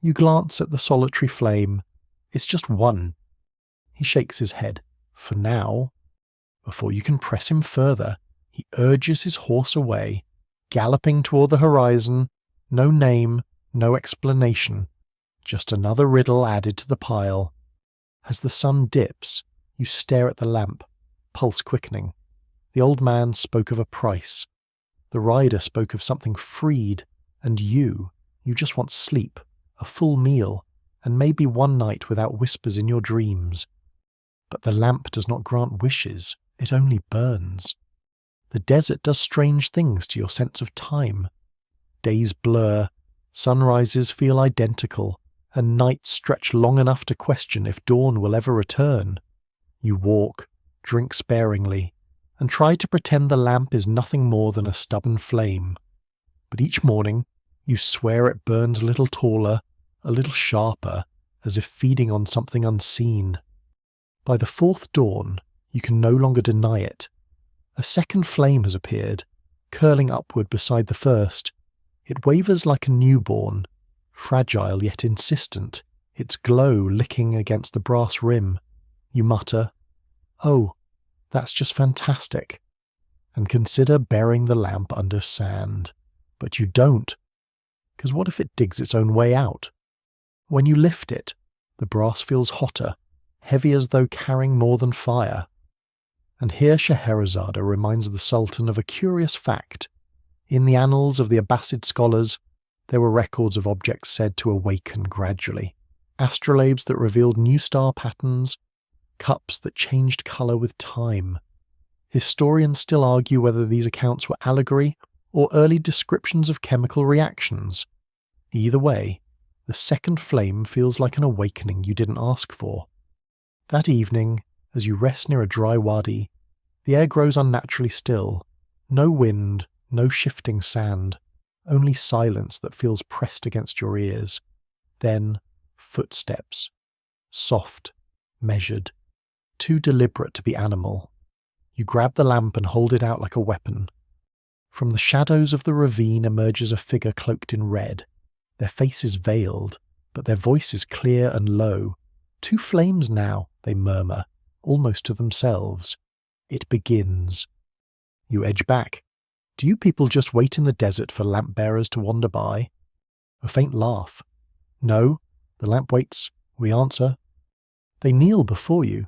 You glance at the solitary flame. It's just one. He shakes his head. For now. Before you can press him further, he urges his horse away, galloping toward the horizon. No name, no explanation. Just another riddle added to the pile. As the sun dips, you stare at the lamp, pulse quickening. The old man spoke of a price. The rider spoke of something freed, and you just want sleep, a full meal, and maybe one night without whispers in your dreams. But the lamp does not grant wishes, it only burns. The desert does strange things to your sense of time. Days blur, sunrises feel identical, and nights stretch long enough to question if dawn will ever return. You walk, drink sparingly, and try to pretend the lamp is nothing more than a stubborn flame. But each morning, you swear it burns a little taller, a little sharper, as if feeding on something unseen. By the fourth dawn, you can no longer deny it. A second flame has appeared, curling upward beside the first. It wavers like a newborn, fragile yet insistent, its glow licking against the brass rim. You mutter, "Oh, that's just fantastic," and consider burying the lamp under sand. But you don't, because what if it digs its own way out? When you lift it, the brass feels hotter, heavy as though carrying more than fire. And here Scheherazade reminds the Sultan of a curious fact. In the annals of the Abbasid scholars, there were records of objects said to awaken gradually, astrolabes that revealed new star patterns, cups that changed colour with time. Historians still argue whether these accounts were allegory or early descriptions of chemical reactions. Either way, the second flame feels like an awakening you didn't ask for. That evening, as you rest near a dry wadi, the air grows unnaturally still. No wind, no shifting sand, only silence that feels pressed against your ears. Then, footsteps. Soft, measured, too deliberate to be animal. You grab the lamp and hold it out like a weapon. From the shadows of the ravine emerges a figure cloaked in red. Their face is veiled, but their voice is clear and low. "Two flames now," they murmur, almost to themselves. It begins. You edge back. Do you people just wait in the desert for lamp bearers to wander by? A faint laugh. No, the lamp waits. We answer. They kneel before you,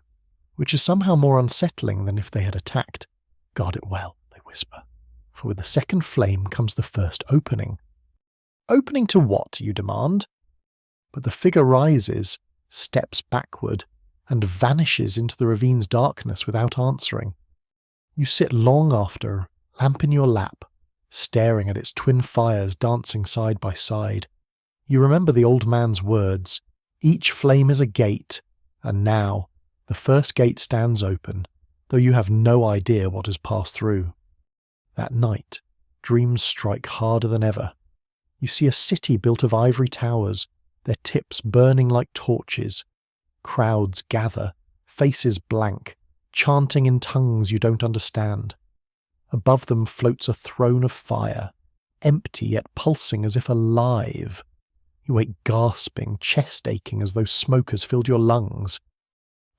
which is somehow more unsettling than if they had attacked. Guard it well, they whisper, for with the second flame comes the first opening. Opening to what, you demand? But the figure rises, steps backward, and vanishes into the ravine's darkness without answering. You sit long after, lamp in your lap, staring at its twin fires dancing side by side. You remember the old man's words, "Each flame is a gate," and now the first gate stands open, though you have no idea what has passed through. That night, dreams strike harder than ever. You see a city built of ivory towers, their tips burning like torches. Crowds gather, faces blank, chanting in tongues you don't understand. Above them floats a throne of fire, empty yet pulsing as if alive. You wake gasping, chest aching as though smoke has filled your lungs.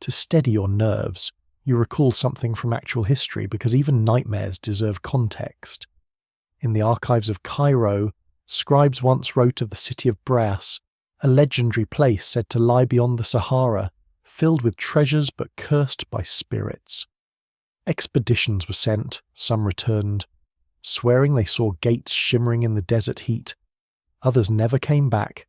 To steady your nerves, you recall something from actual history because even nightmares deserve context. In the archives of Cairo, scribes once wrote of the city of Brass, a legendary place said to lie beyond the Sahara, filled with treasures but cursed by spirits. Expeditions were sent, some returned, swearing they saw gates shimmering in the desert heat. Others never came back.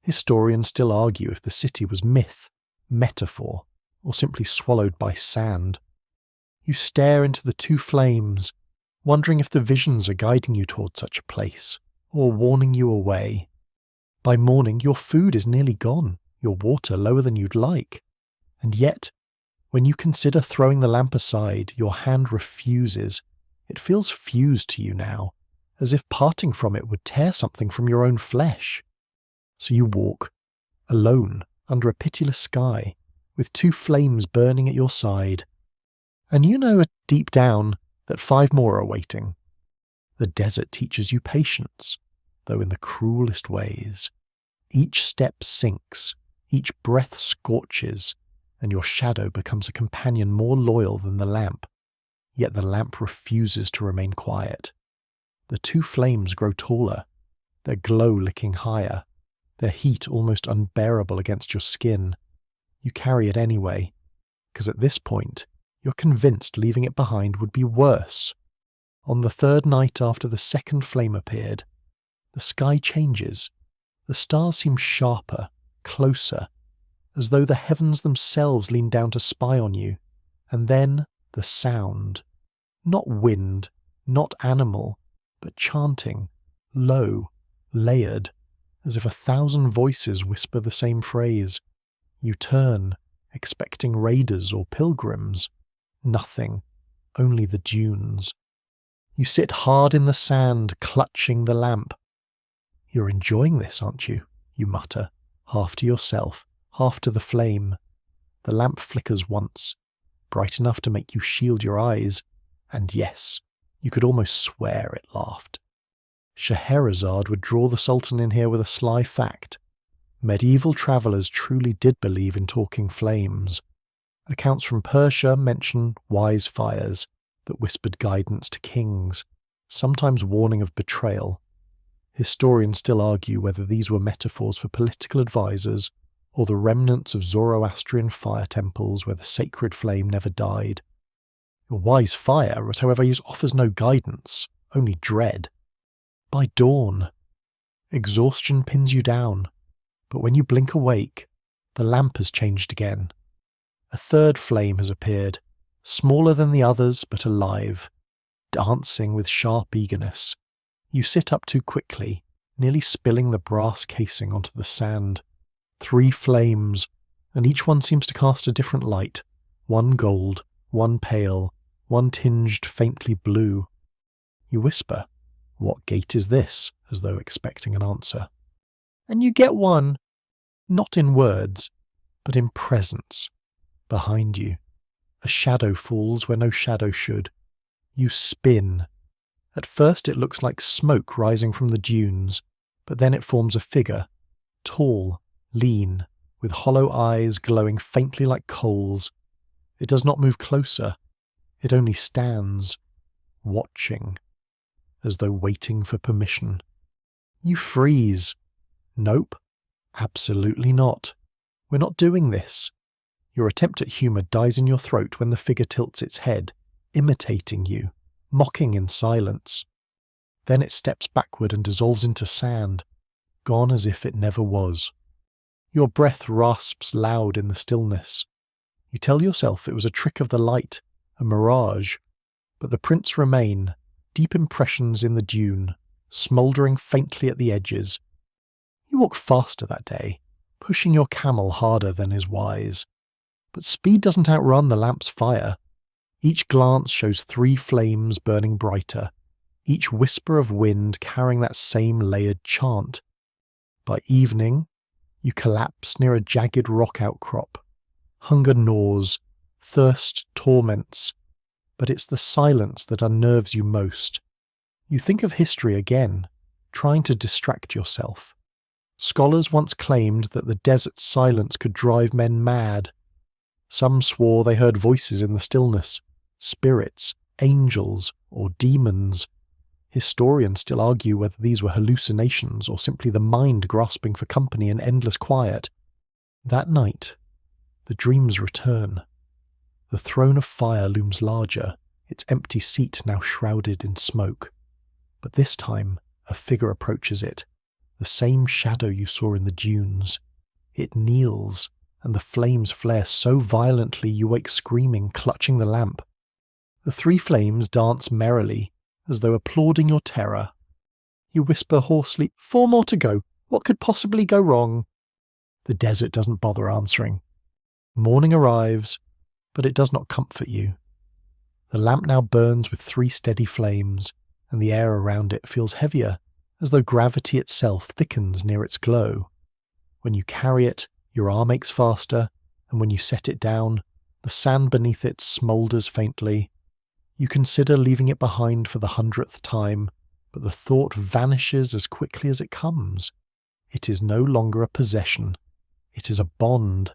Historians still argue if the city was myth, metaphor, or simply swallowed by sand. You stare into the two flames, wondering if the visions are guiding you towards such a place, or warning you away. By morning, your food is nearly gone, your water lower than you'd like. And yet, when you consider throwing the lamp aside, your hand refuses. It feels fused to you now, as if parting from it would tear something from your own flesh. So you walk, alone, under a pitiless sky, with two flames burning at your side. And you know deep down that 5 more are waiting. The desert teaches you patience, though in the cruelest ways. Each step sinks, each breath scorches, and your shadow becomes a companion more loyal than the lamp. Yet the lamp refuses to remain quiet. The two flames grow taller, their glow licking higher, their heat almost unbearable against your skin. You carry it anyway, because at this point, you're convinced leaving it behind would be worse. On the 3rd night after the 2nd flame appeared, the sky changes. The stars seem sharper, closer, as though the heavens themselves lean down to spy on you. And then the sound. Not wind, not animal, but chanting, low, layered, as if 1,000 voices whisper the same phrase. You turn, expecting raiders or pilgrims. Nothing, only the dunes. You sit hard in the sand, clutching the lamp. You're enjoying this, aren't you? You mutter, half to yourself, half to the flame. The lamp flickers once, bright enough to make you shield your eyes, and yes, you could almost swear it laughed. Scheherazade would draw the Sultan in here with a sly fact. Medieval travellers truly did believe in talking flames. Accounts from Persia mention wise fires that whispered guidance to kings, sometimes warning of betrayal. Historians still argue whether these were metaphors for political advisors or the remnants of Zoroastrian fire temples where the sacred flame never died. Your wise fire, however, offers no guidance, only dread. By dawn, exhaustion pins you down, but when you blink awake, the lamp has changed again. A 3rd flame has appeared, smaller than the others but alive, dancing with sharp eagerness. You sit up too quickly, nearly spilling the brass casing onto the sand. 3 flames, and each one seems to cast a different light, one gold, one pale, one tinged faintly blue. You whisper, "What gate is this?" as though expecting an answer. And you get one, not in words, but in presence. Behind you, a shadow falls where no shadow should. You spin. At first it looks like smoke rising from the dunes, but then it forms a figure, tall, lean, with hollow eyes glowing faintly like coals. It does not move closer. It only stands, watching, as though waiting for permission. You freeze. Nope, absolutely not. We're not doing this. Your attempt at humour dies in your throat when the figure tilts its head, imitating you, mocking in silence. Then it steps backward and dissolves into sand, gone as if it never was. Your breath rasps loud in the stillness. You tell yourself it was a trick of the light, a mirage, but the prints remain, deep impressions in the dune, smouldering faintly at the edges. You walk faster that day, pushing your camel harder than is wise. But speed doesn't outrun the lamp's fire. Each glance shows 3 flames burning brighter, each whisper of wind carrying that same layered chant. By evening, you collapse near a jagged rock outcrop. Hunger gnaws, thirst torments, but it's the silence that unnerves you most. You think of history again, trying to distract yourself. Scholars once claimed that the desert's silence could drive men mad. Some swore they heard voices in the stillness, spirits, angels, or demons. Historians still argue whether these were hallucinations or simply the mind grasping for company in endless quiet. That night, the dreams return. The throne of fire looms larger, its empty seat now shrouded in smoke. But this time, a figure approaches it, the same shadow you saw in the dunes. It kneels, and the flames flare so violently you wake screaming, clutching the lamp. The 3 flames dance merrily, as though applauding your terror. You whisper hoarsely, 4 more to go. What could possibly go wrong? The desert doesn't bother answering. Morning arrives, but it does not comfort you. The lamp now burns with 3 steady flames, and the air around it feels heavier, as though gravity itself thickens near its glow. When you carry it, your arm aches faster, and when you set it down, the sand beneath it smoulders faintly. You consider leaving it behind for the 100th time, but the thought vanishes as quickly as it comes. It is no longer a possession. It is a bond.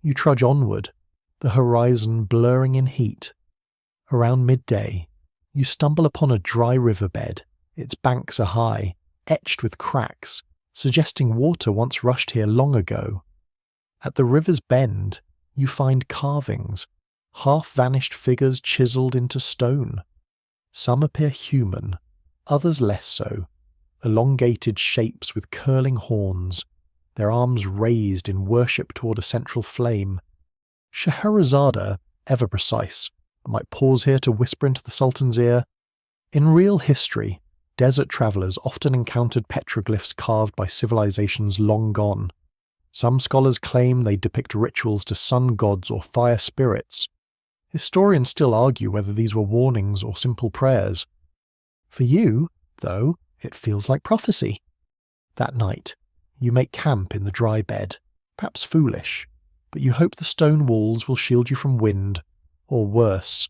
You trudge onward, the horizon blurring in heat. Around midday, you stumble upon a dry riverbed. Its banks are high, etched with cracks, suggesting water once rushed here long ago. At the river's bend, you find carvings, half-vanished figures chiselled into stone. Some appear human, others less so, elongated shapes with curling horns, their arms raised in worship toward a central flame. Scheherazade, ever precise, might pause here to whisper into the Sultan's ear. In real history, desert travellers often encountered petroglyphs carved by civilizations long gone. Some scholars claim they depict rituals to sun gods or fire spirits. Historians still argue whether these were warnings or simple prayers. For you, though, it feels like prophecy. That night, you make camp in the dry bed, perhaps foolish, but you hope the stone walls will shield you from wind, or worse.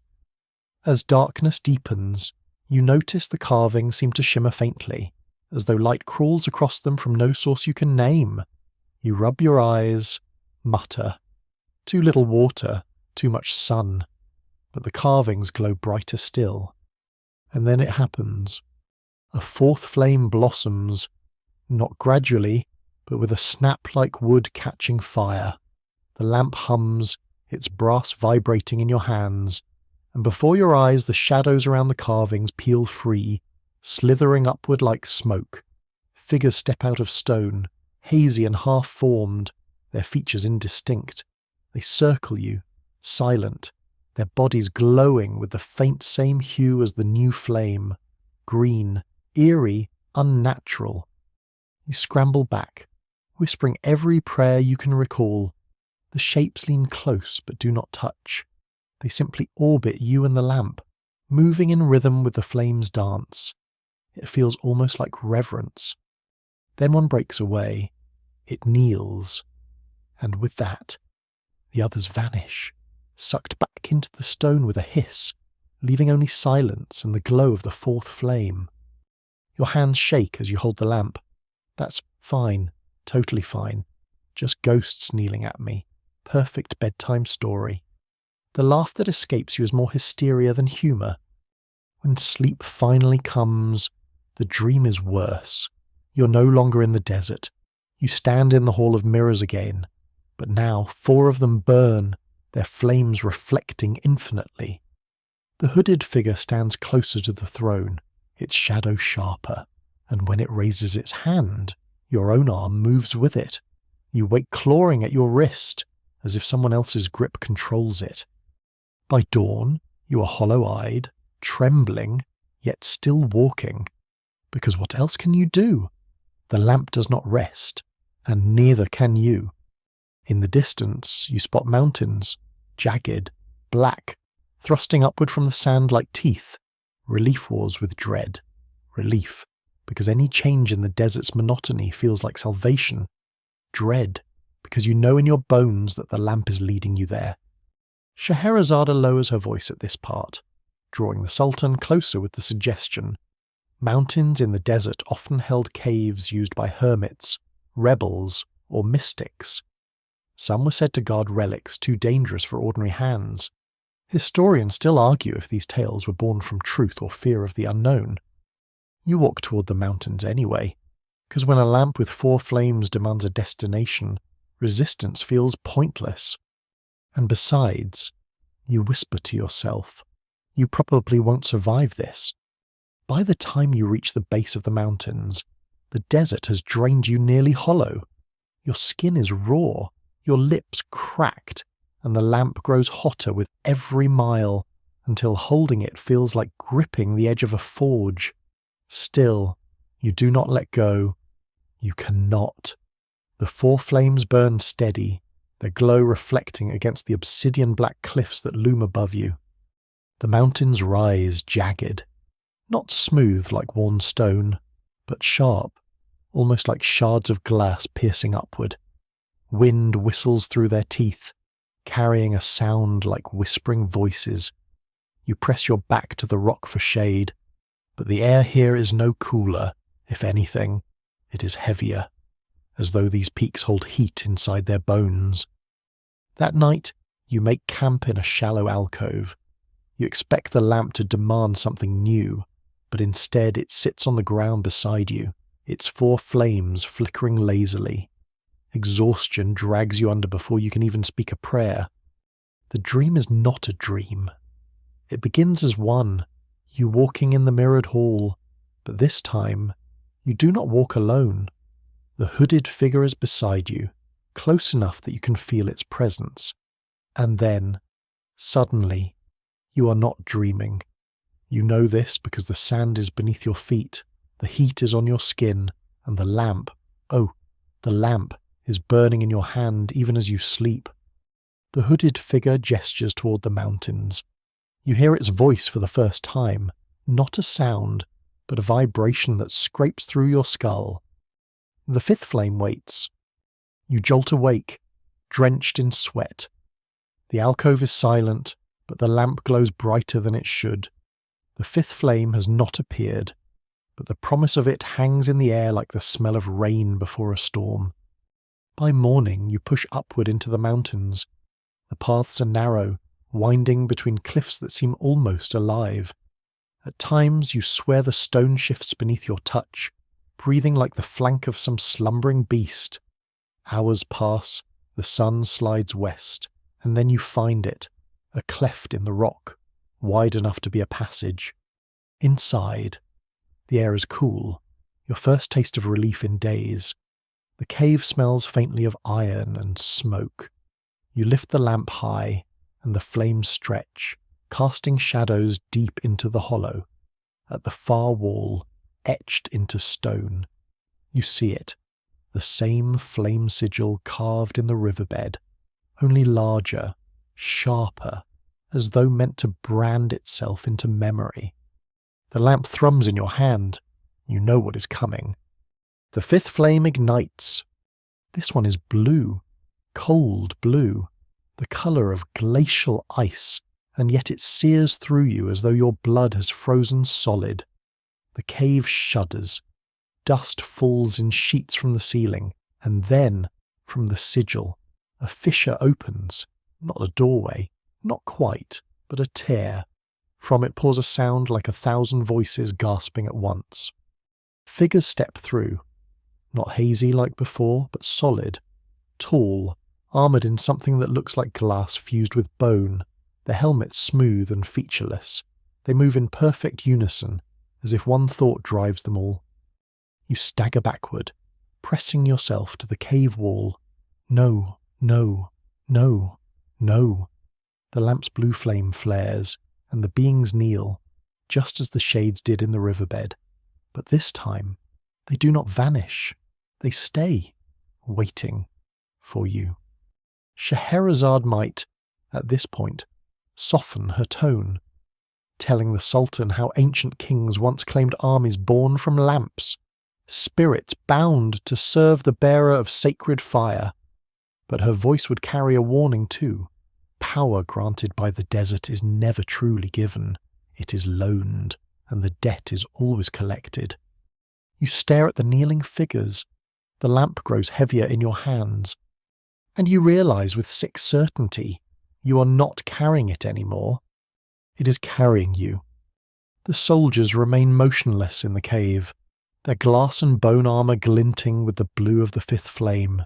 As darkness deepens, you notice the carvings seem to shimmer faintly, as though light crawls across them from no source you can name. You rub your eyes, mutter. Too little water, too much sun. But the carvings glow brighter still. And then it happens. A 4th flame blossoms, not gradually, but with a snap like wood catching fire. The lamp hums, its brass vibrating in your hands, and before your eyes the shadows around the carvings peel free, slithering upward like smoke. Figures step out of stone, hazy and half-formed, their features indistinct. They circle you, silent, their bodies glowing with the faint same hue as the new flame, green, eerie, unnatural. You scramble back, whispering every prayer you can recall. The shapes lean close but do not touch. They simply orbit you and the lamp, moving in rhythm with the flame's dance. It feels almost like reverence. Then one breaks away. It kneels. And with that, the others vanish, sucked back into the stone with a hiss, leaving only silence and the glow of the 4th flame. Your hands shake as you hold the lamp. That's fine, totally fine. Just ghosts kneeling at me. Perfect bedtime story. The laugh that escapes you is more hysteria than humour. When sleep finally comes, the dream is worse. You're no longer in the desert. You stand in the Hall of Mirrors again, but now 4 of them burn, their flames reflecting infinitely. The hooded figure stands closer to the throne, its shadow sharper, and when it raises its hand, your own arm moves with it. You wake clawing at your wrist, as if someone else's grip controls it. By dawn, you are hollow-eyed, trembling, yet still walking. Because what else can you do? The lamp does not rest, and neither can you. In the distance, you spot mountains, jagged, black, thrusting upward from the sand like teeth. Relief wars with dread. Relief, because any change in the desert's monotony feels like salvation. Dread, because you know in your bones that the lamp is leading you there. Scheherazade lowers her voice at this part, drawing the Sultan closer with the suggestion. Mountains in the desert often held caves used by hermits, rebels, or mystics. Some were said to guard relics too dangerous for ordinary hands. Historians still argue if these tales were born from truth or fear of the unknown. You walk toward the mountains anyway, because when a lamp with 4 flames demands a destination, resistance feels pointless. And besides, you whisper to yourself, you probably won't survive this. By the time you reach the base of the mountains, The desert has drained you nearly hollow. Your skin is raw, your lips cracked, and the lamp grows hotter with every mile, until holding it feels like gripping the edge of a forge. Still, you do not let go. You cannot. The 4 flames burn steady, their glow reflecting against the obsidian-black cliffs that loom above you. The mountains rise jagged, not smooth like worn stone, but sharp, almost like shards of glass piercing upward. Wind whistles through their teeth, carrying a sound like whispering voices. You press your back to the rock for shade, but the air here is no cooler. If anything, it is heavier, as though these peaks hold heat inside their bones. That night, you make camp in a shallow alcove. You expect the lamp to demand something new, but instead it sits on the ground beside you, its 4 flames flickering lazily. Exhaustion drags you under before you can even speak a prayer. The dream is not a dream. It begins as one, you walking in the mirrored hall, but this time, you do not walk alone. The hooded figure is beside you, close enough that you can feel its presence. And then, suddenly, you are not dreaming. You know this because the sand is beneath your feet, the heat is on your skin, and the lamp, the lamp, is burning in your hand even as you sleep. The hooded figure gestures toward the mountains. You hear its voice for the first time, not a sound, but a vibration that scrapes through your skull. The 5th flame waits. You jolt awake, drenched in sweat. The alcove is silent, but the lamp glows brighter than it should. The 5th flame has not appeared, but the promise of it hangs in the air like the smell of rain before a storm. By morning, you push upward into the mountains. The paths are narrow, winding between cliffs that seem almost alive. At times, you swear the stone shifts beneath your touch, breathing like the flank of some slumbering beast. Hours pass, the sun slides west, and then you find it, a cleft in the rock, wide enough to be a passage. Inside, the air is cool, your first taste of relief in days. The cave smells faintly of iron and smoke. You lift the lamp high, and the flames stretch, casting shadows deep into the hollow. At the far wall, etched into stone, you see it, the same flame sigil carved in the riverbed, only larger, sharper, as though meant to brand itself into memory. The lamp thrums in your hand. You know what is coming. The 5th flame ignites. This one is blue, cold blue, the colour of glacial ice, and yet it sears through you as though your blood has frozen solid. The cave shudders. Dust falls in sheets from the ceiling, and then, from the sigil, a fissure opens. Not a doorway, not quite, but a tear. From it pours a sound like 1,000 voices gasping at once. Figures step through. Not hazy like before, but solid. Tall, armoured in something that looks like glass fused with bone, their helmets smooth and featureless. They move in perfect unison, as if one thought drives them all. You stagger backward, pressing yourself to the cave wall. No, no, no, no. The lamp's blue flame flares, and the beings kneel, just as the shades did in the riverbed. But this time, they do not vanish. They stay, waiting for you. Scheherazade might, at this point, soften her tone, telling the Sultan how ancient kings once claimed armies born from lamps, spirits bound to serve the bearer of sacred fire. But her voice would carry a warning too. Power granted by the desert is never truly given. It is loaned, and the debt is always collected. You stare at the kneeling figures. The lamp grows heavier in your hands, and you realize with sick certainty you are not carrying it anymore. It is carrying you. The soldiers remain motionless in the cave, their glass and bone armour glinting with the blue of the 5th flame.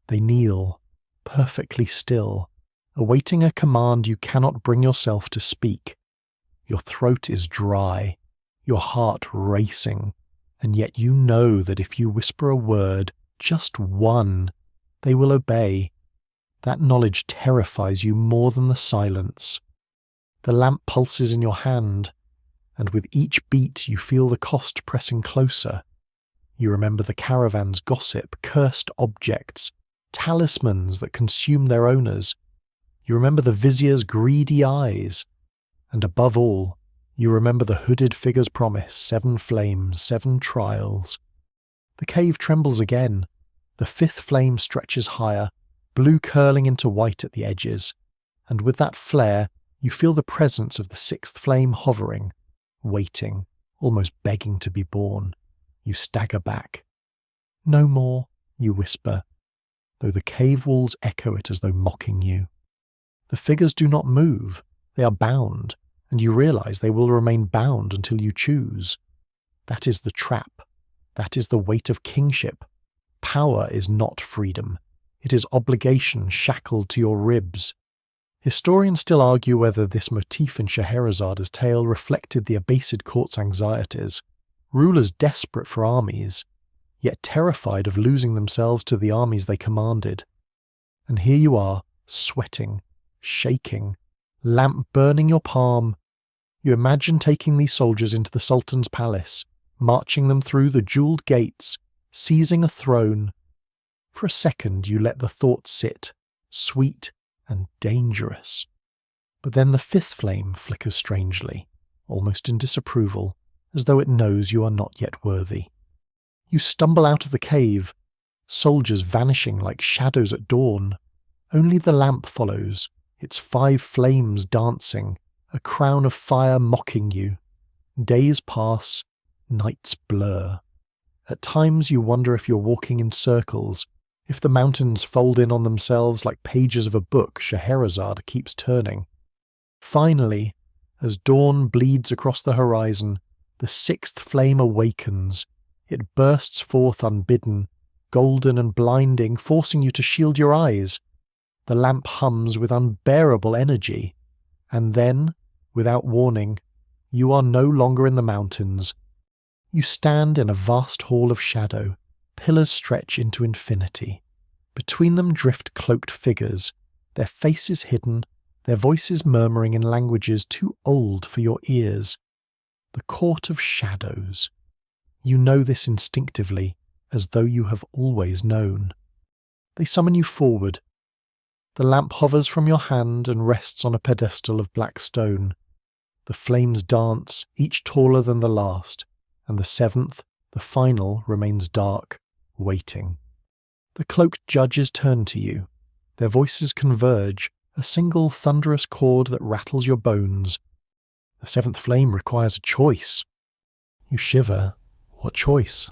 They kneel, perfectly still, awaiting a command you cannot bring yourself to speak. Your throat is dry, your heart racing, and yet you know that if you whisper a word, just one, they will obey. That knowledge terrifies you more than the silence. The lamp pulses in your hand, and with each beat you feel the cost pressing closer. You remember the caravan's gossip, cursed objects, talismans that consume their owners. You remember the vizier's greedy eyes. And above all, you remember the hooded figure's promise, 7 flames, 7 trials. The cave trembles again. The 5th flame stretches higher, blue curling into white at the edges. And with that flare, you feel the presence of the 6th flame hovering, waiting, almost begging to be born. You stagger back. No more, you whisper, though the cave walls echo it as though mocking you. The figures do not move. They are bound, and you realize they will remain bound until you choose. That is the trap. That is the weight of kingship. Power is not freedom. It is obligation shackled to your ribs. Historians still argue whether this motif in Scheherazade's tale reflected the Abbasid court's anxieties. Rulers desperate for armies, yet terrified of losing themselves to the armies they commanded. And here you are, sweating, shaking, lamp burning your palm. You imagine taking these soldiers into the Sultan's palace, marching them through the jewelled gates, seizing a throne. For a second you let the thought sit, sweet and dangerous. But then the 5th flame flickers strangely, almost in disapproval, as though it knows you are not yet worthy. You stumble out of the cave, soldiers vanishing like shadows at dawn. Only the lamp follows, its 5 flames dancing, a crown of fire mocking you. Days pass, nights blur. At times you wonder if you're walking in circles, if the mountains fold in on themselves like pages of a book Scheherazade keeps turning. Finally, as dawn bleeds across the horizon, the 6th flame awakens. It bursts forth unbidden, golden and blinding, forcing you to shield your eyes. The lamp hums with unbearable energy, and then, without warning, you are no longer in the mountains. You stand in a vast hall of shadow. Pillars stretch into infinity. Between them drift cloaked figures, their faces hidden, their voices murmuring in languages too old for your ears. The court of shadows. You know this instinctively, as though you have always known. They summon you forward. The lamp hovers from your hand and rests on a pedestal of black stone. The flames dance, each taller than the last, and the 7th, the final, remains dark, waiting. The cloaked judges turn to you. Their voices converge, a single thunderous chord that rattles your bones. The 7th flame requires a choice. You shiver. What choice?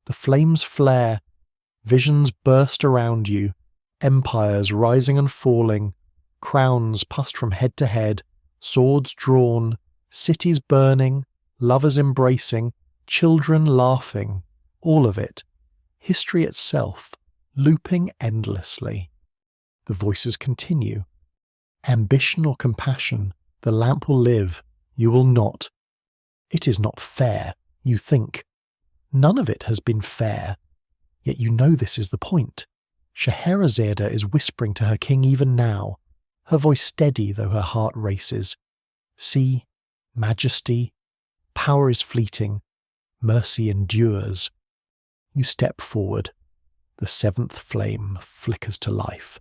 The flames flare. Visions burst around you. Empires rising and falling. Crowns passed from head to head. Swords drawn. Cities burning. Lovers embracing. Children laughing. All of it. History itself. Looping endlessly. The voices continue. Ambition or compassion, the lamp will live. You will not. It is not fair, you think. None of it has been fair. Yet you know this is the point. Scheherazade is whispering to her king even now, her voice steady though her heart races. See, majesty, power is fleeting, mercy endures. You step forward. The 7th flame flickers to life,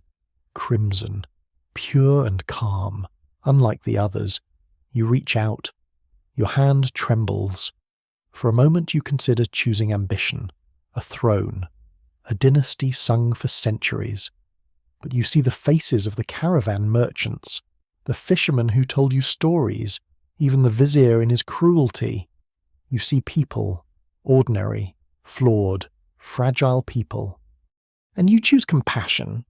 crimson, pure and calm, unlike the others. You reach out. Your hand trembles. For a moment you consider choosing ambition, a throne, a dynasty sung for centuries. But you see the faces of the caravan merchants, the fishermen who told you stories, even the vizier in his cruelty. You see people, ordinary, flawed, fragile people. And you choose compassion.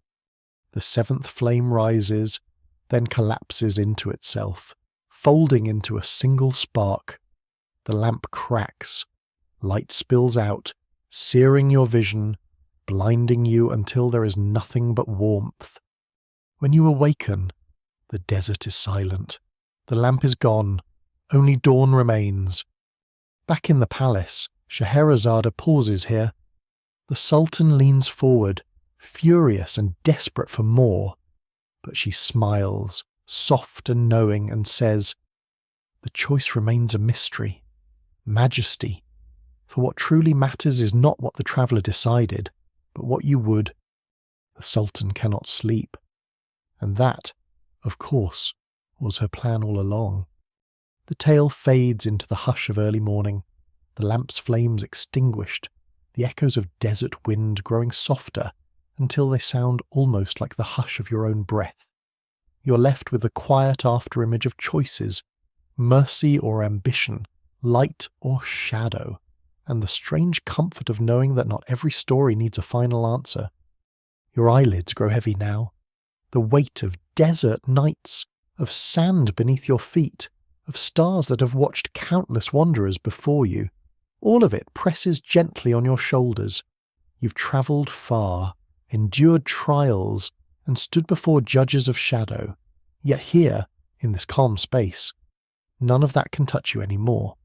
The 7th flame rises, then collapses into itself, folding into a single spark. The lamp cracks. Light spills out, searing your vision, blinding you until there is nothing but warmth. When you awaken, the desert is silent. The lamp is gone. Only dawn remains. Back in the palace, Scheherazade pauses here. The Sultan leans forward, furious and desperate for more, but she smiles, soft and knowing, and says, "The choice remains a mystery. Majesty, for what truly matters is not what the traveller decided, but what you would. The Sultan cannot sleep." And that, of course, was her plan all along. The tale fades into the hush of early morning, the lamp's flames extinguished, the echoes of desert wind growing softer until they sound almost like the hush of your own breath. You're left with the quiet after-image of choices, mercy or ambition, light or shadow, and the strange comfort of knowing that not every story needs a final answer. Your eyelids grow heavy now. The weight of desert nights, of sand beneath your feet, of stars that have watched countless wanderers before you, all of it presses gently on your shoulders. You've travelled far, endured trials, and stood before judges of shadow. Yet here, in this calm space, none of that can touch you anymore.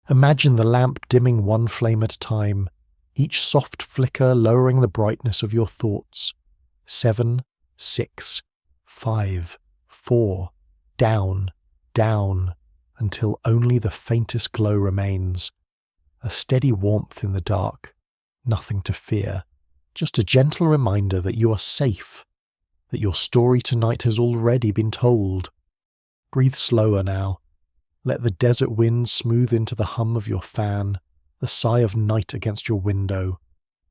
Imagine the lamp dimming one flame at a time, each soft flicker lowering the brightness of your thoughts. 7, 6, 5, 4, down, down, until only the faintest glow remains. A steady warmth in the dark, nothing to fear, just a gentle reminder that you are safe, that your story tonight has already been told. Breathe slower now. Let the desert wind smooth into the hum of your fan, the sigh of night against your window.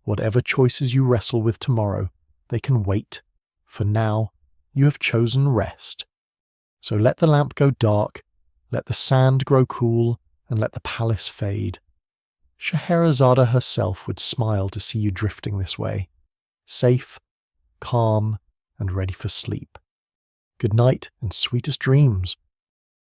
Whatever choices you wrestle with tomorrow, they can wait. For now, you have chosen rest. So let the lamp go dark, let the sand grow cool, and let the palace fade. Scheherazade herself would smile to see you drifting this way, safe, calm, and ready for sleep. Good night and sweetest dreams.